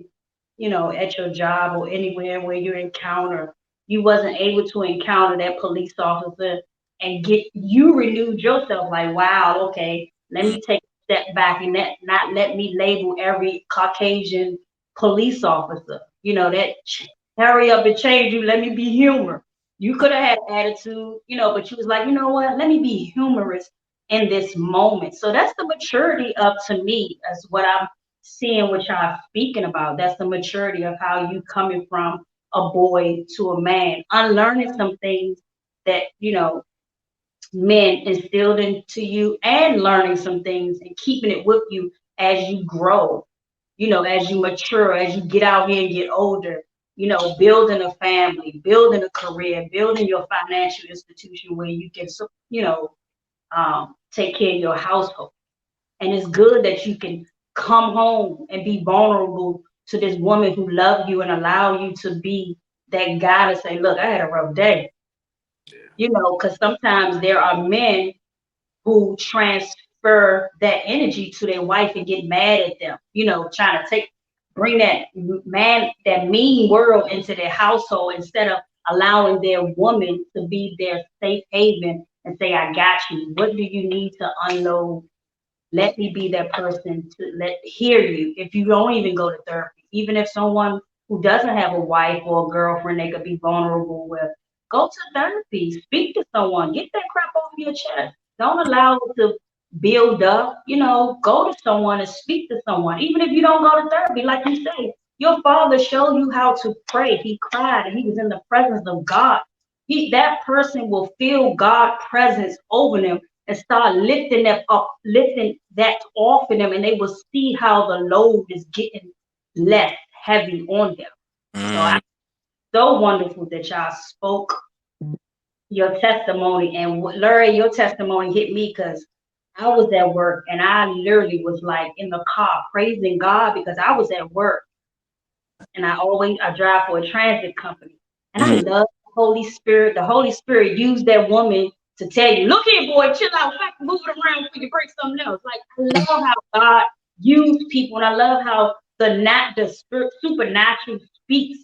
at your job or anywhere where you wasn't able to encounter that police officer and get you renewed yourself. Like, wow, okay, let me take a step back and not let me label every Caucasian police officer. That hurry up and change you. Let me be humor. You could have had attitude, but you was like, you know what? Let me be humorous in this moment. So that's the maturity of, to me, as what I'm seeing what y'all speaking about. That's the maturity of how you coming from a boy to a man, unlearning some things that, men instilled into you, and learning some things and keeping it with you as you grow, as you mature, as you get out here and get older, building a family, building a career, building your financial institution where you can, take care of your household. And it's good that you can come home and be vulnerable to this woman who loved you and allow you to be that guy to say, look, I had a rough day. Because sometimes there are men who transfer that energy to their wife and get mad at them, trying to bring that mean world into their household, instead of allowing their woman to be their safe haven and say, I got you. What do you need to unload let me be that person to hear you. If you don't even go to therapy, even if someone who doesn't have a wife or a girlfriend they could be vulnerable with, go to therapy, speak to someone, get that crap off your chest. Don't allow it to build up. Go to someone and speak to someone. Even if you don't go to therapy, like you say, your father showed you how to pray. He cried and he was in the presence of God. That person will feel God's presence over them and start lifting them up, lifting that off of them, and they will see how the load is getting less heavy on them. So I'm so wonderful that y'all spoke your testimony. And Larry, your testimony hit me because I was at work and I literally was like in the car praising God because I was at work and I drive for a transit company. And I love the Holy Spirit. The Holy Spirit used that woman to tell you, look here, boy, chill out, move it around before you break something else. Like, I love how God used people, and I love how the spirit supernatural speaks.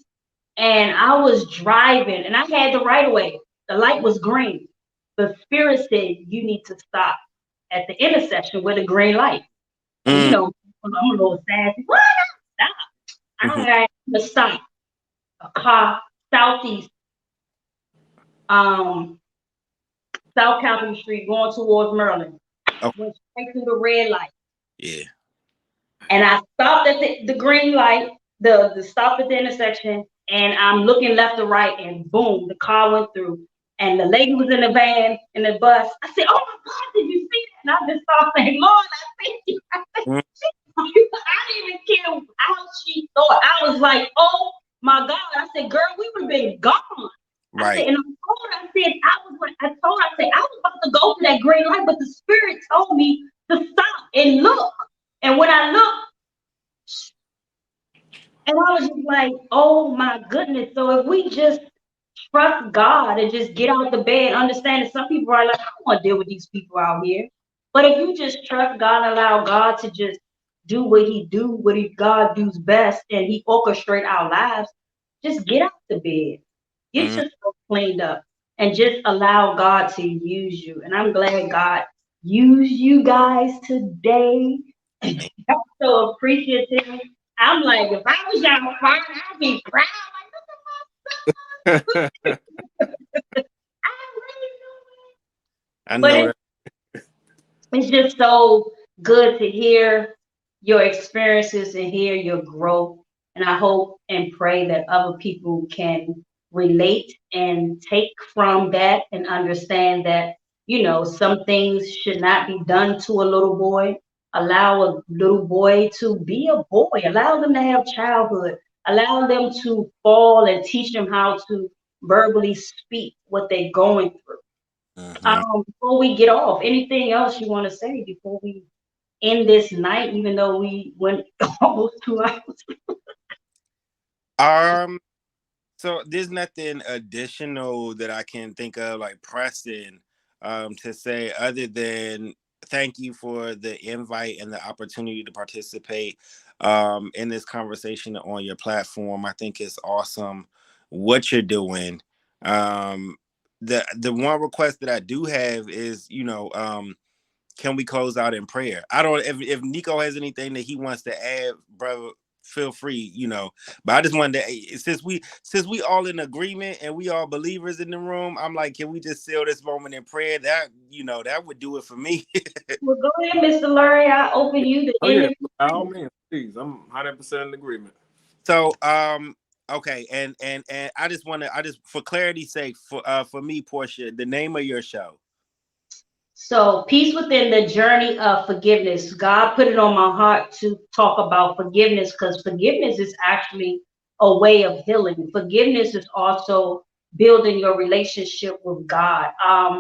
And I was driving and I had the right of way. The light was green. The Spirit said, you need to stop at the intersection with a green light. And, I'm a little sassy. What? Stop. I had to stop a car southeast, South Capitol Street, going towards Maryland. Went straight through the red light. Yeah. And I stopped at the green light, the stop at the intersection, and I'm looking left to right, and boom, the car went through. And the lady was in the van, in the bus. I said, oh my God, did you see that? And I just started saying, Lord, I thank you. I didn't even care how she thought. I was like, oh my God. I said, girl, we would have been gone. Right. I said, and I was about to go to that green light, but the Spirit told me to stop and look. And when I looked, and I was just like, oh my goodness. So if we just trust God and just get out the bed, understand that some people are like, I don't want to deal with these people out here. But if you just trust God and allow God to just do what God does best, and He orchestrate our lives, just get out the bed, get yourself cleaned up, and just allow God to use you. And I'm glad God used you guys today. I'm so appreciative. I'm like, if I was y'all fire, I'd be proud. I know that. It's just so good to hear your experiences and hear your growth. And I hope and pray that other people can relate and take from that and understand that, some things should not be done to a little boy. Allow a little boy to be a boy. Allow them to have childhood. Allow them to fall and teach them how to verbally speak what they're going through. Before we get off, anything else you want to say before we end this night, even though we went almost 2 hours? So there's nothing additional that I can think of, like Preston, to say other than thank you for the invite and the opportunity to participate in this conversation on your platform. I think it's awesome what you're doing. The one request that I do have is, can we close out in prayer? I don't, if Nico has anything that he wants to add, brother, feel free, but I just wanted to, since we all in agreement and we all believers in the room, I'm like, can we just seal this moment in prayer? That, that would do it for me. Well, go ahead, Mr. Larry. I open you to end. By all means, please. I'm 100% in agreement. So, okay, and I just for clarity's sake, for me, Portia, the name of your show. So, Peace Within the Journey of Forgiveness. God put it on my heart to talk about forgiveness because forgiveness is actually a way of healing. Forgiveness is also building your relationship with God.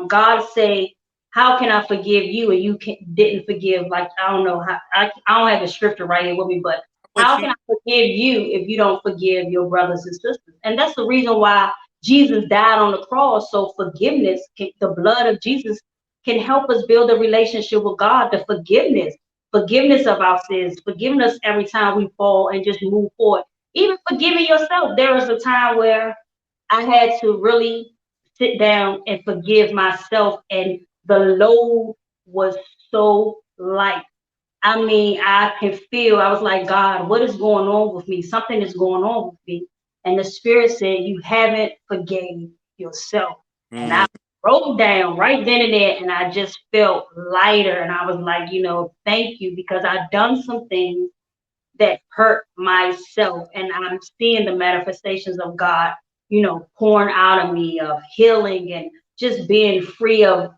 God say, how can I forgive you and you didn't forgive? Like, I don't know how, I don't have the scripture right here with me, but how can I forgive you if you don't forgive your brothers and sisters? And that's the reason why Jesus died on the cross. So forgiveness, the blood of Jesus can help us build a relationship with God. The forgiveness of our sins, forgiving us every time we fall and just move forward. Even forgiving yourself. There was a time where I had to really sit down and forgive myself, and the load was so light. I mean, I can feel, I was like, God, what is going on with me? Something is going on with me. And the Spirit said, you haven't forgave yourself. And I wrote down right then and there, and I just felt lighter. And I was like, thank you, because I've done some things that hurt myself. And I'm seeing the manifestations of God, pouring out of me, of healing and just being free of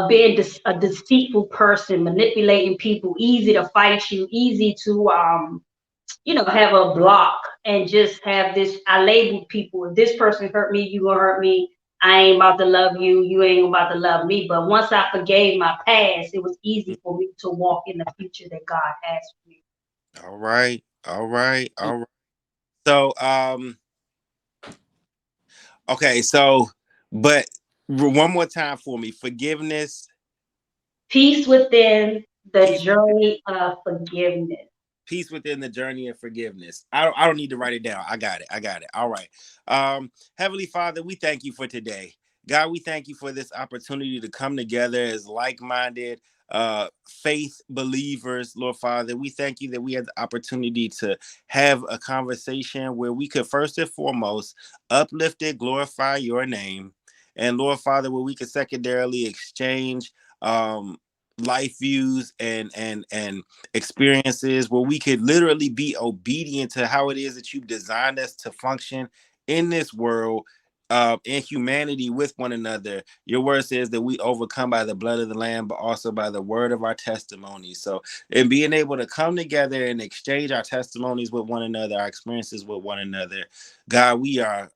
being a deceitful person, manipulating people, easy to fight you, easy to have a block, and just have this. I labeled people. If this person hurt me, you gonna hurt me. I ain't about to love you. You ain't about to love me. But once I forgave my past, it was easy for me to walk in the future that God has for me. All right. All right. All right. So, okay. So, but one more time for me. Forgiveness. Peace within the Peace. journey of forgiveness. Peace within the journey of forgiveness. I don't need to write it down. I got it. I got it. All right. Heavenly Father, we thank you for today. God, we thank you for this opportunity to come together as like-minded faith believers, Lord Father. We thank you that we had the opportunity to have a conversation where we could first and foremost uplift it, glorify your name. And Lord Father, where we could secondarily exchange life views and experiences, where we could literally be obedient to how it is that you've designed us to function in this world, in humanity with one another. Your word says that we overcome by the blood of the Lamb, but also by the word of our testimony. So, in being able to come together and exchange our testimonies with one another, our experiences with one another, God, we have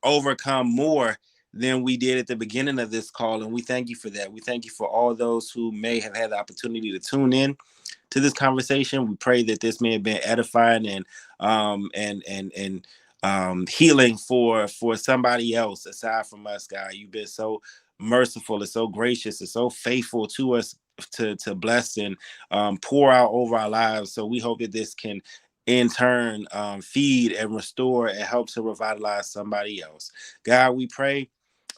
overcome more than we did at the beginning of this call, and we thank you for that. We thank you for all those who may have had the opportunity to tune in to this conversation. We pray that this may have been edifying and healing for somebody else aside from us, God. You've been so merciful and so gracious and so faithful to us to bless and pour out over our lives. So we hope that this can in turn feed and restore and help to revitalize somebody else. God, we pray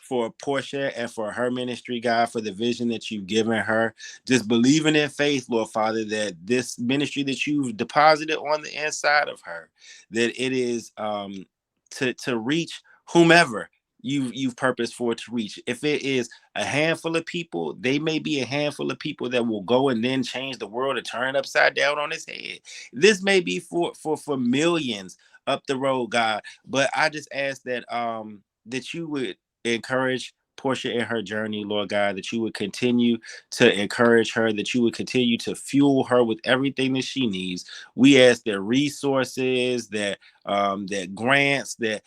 for Portia and for her ministry, God, for the vision that you've given her. Just believing in faith, Lord Father, that this ministry that you've deposited on the inside of her, that it is to reach whomever you've purposed for it to reach. If it is a handful of people, they may be a handful of people that will go and then change the world and turn it upside down on its head. This may be for millions up the road, God. But I just ask that that you would encourage Portia in her journey, Lord God, that you would continue to encourage her, that you would continue to fuel her with everything that she needs. We ask that resources, that grants, that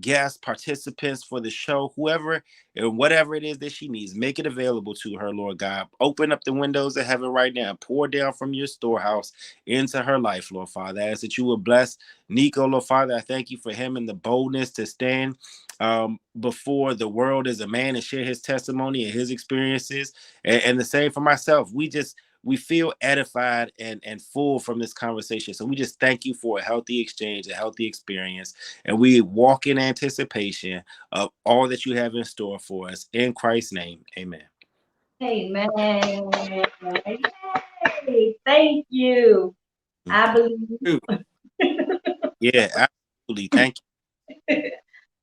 guest participants for the show, whoever and whatever it is that she needs, make it available to her, Lord God. Open up the windows of heaven right now. Pour down from your storehouse into her life, Lord Father. I ask that you would bless Nico, Lord Father. I thank you for him and the boldness to stand before the world as a man and share his testimony and his experiences, and the same for myself. We feel edified and full from this conversation. So we just thank you for a healthy exchange, a healthy experience, and we walk in anticipation of all that you have in store for us. In Christ's name, amen. Amen. Yay. Thank you. I believe. Yeah, absolutely. Thank you.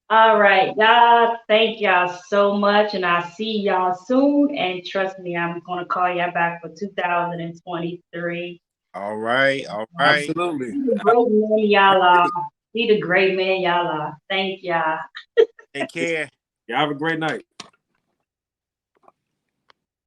All right, y'all. Thank y'all so much, and I'll see y'all soon. And trust me, I'm gonna call y'all back for 2023. All right, all right. Absolutely. Be the great man y'all are. Be the great man y'all are. Thank y'all. Take care. Y'all have a great night.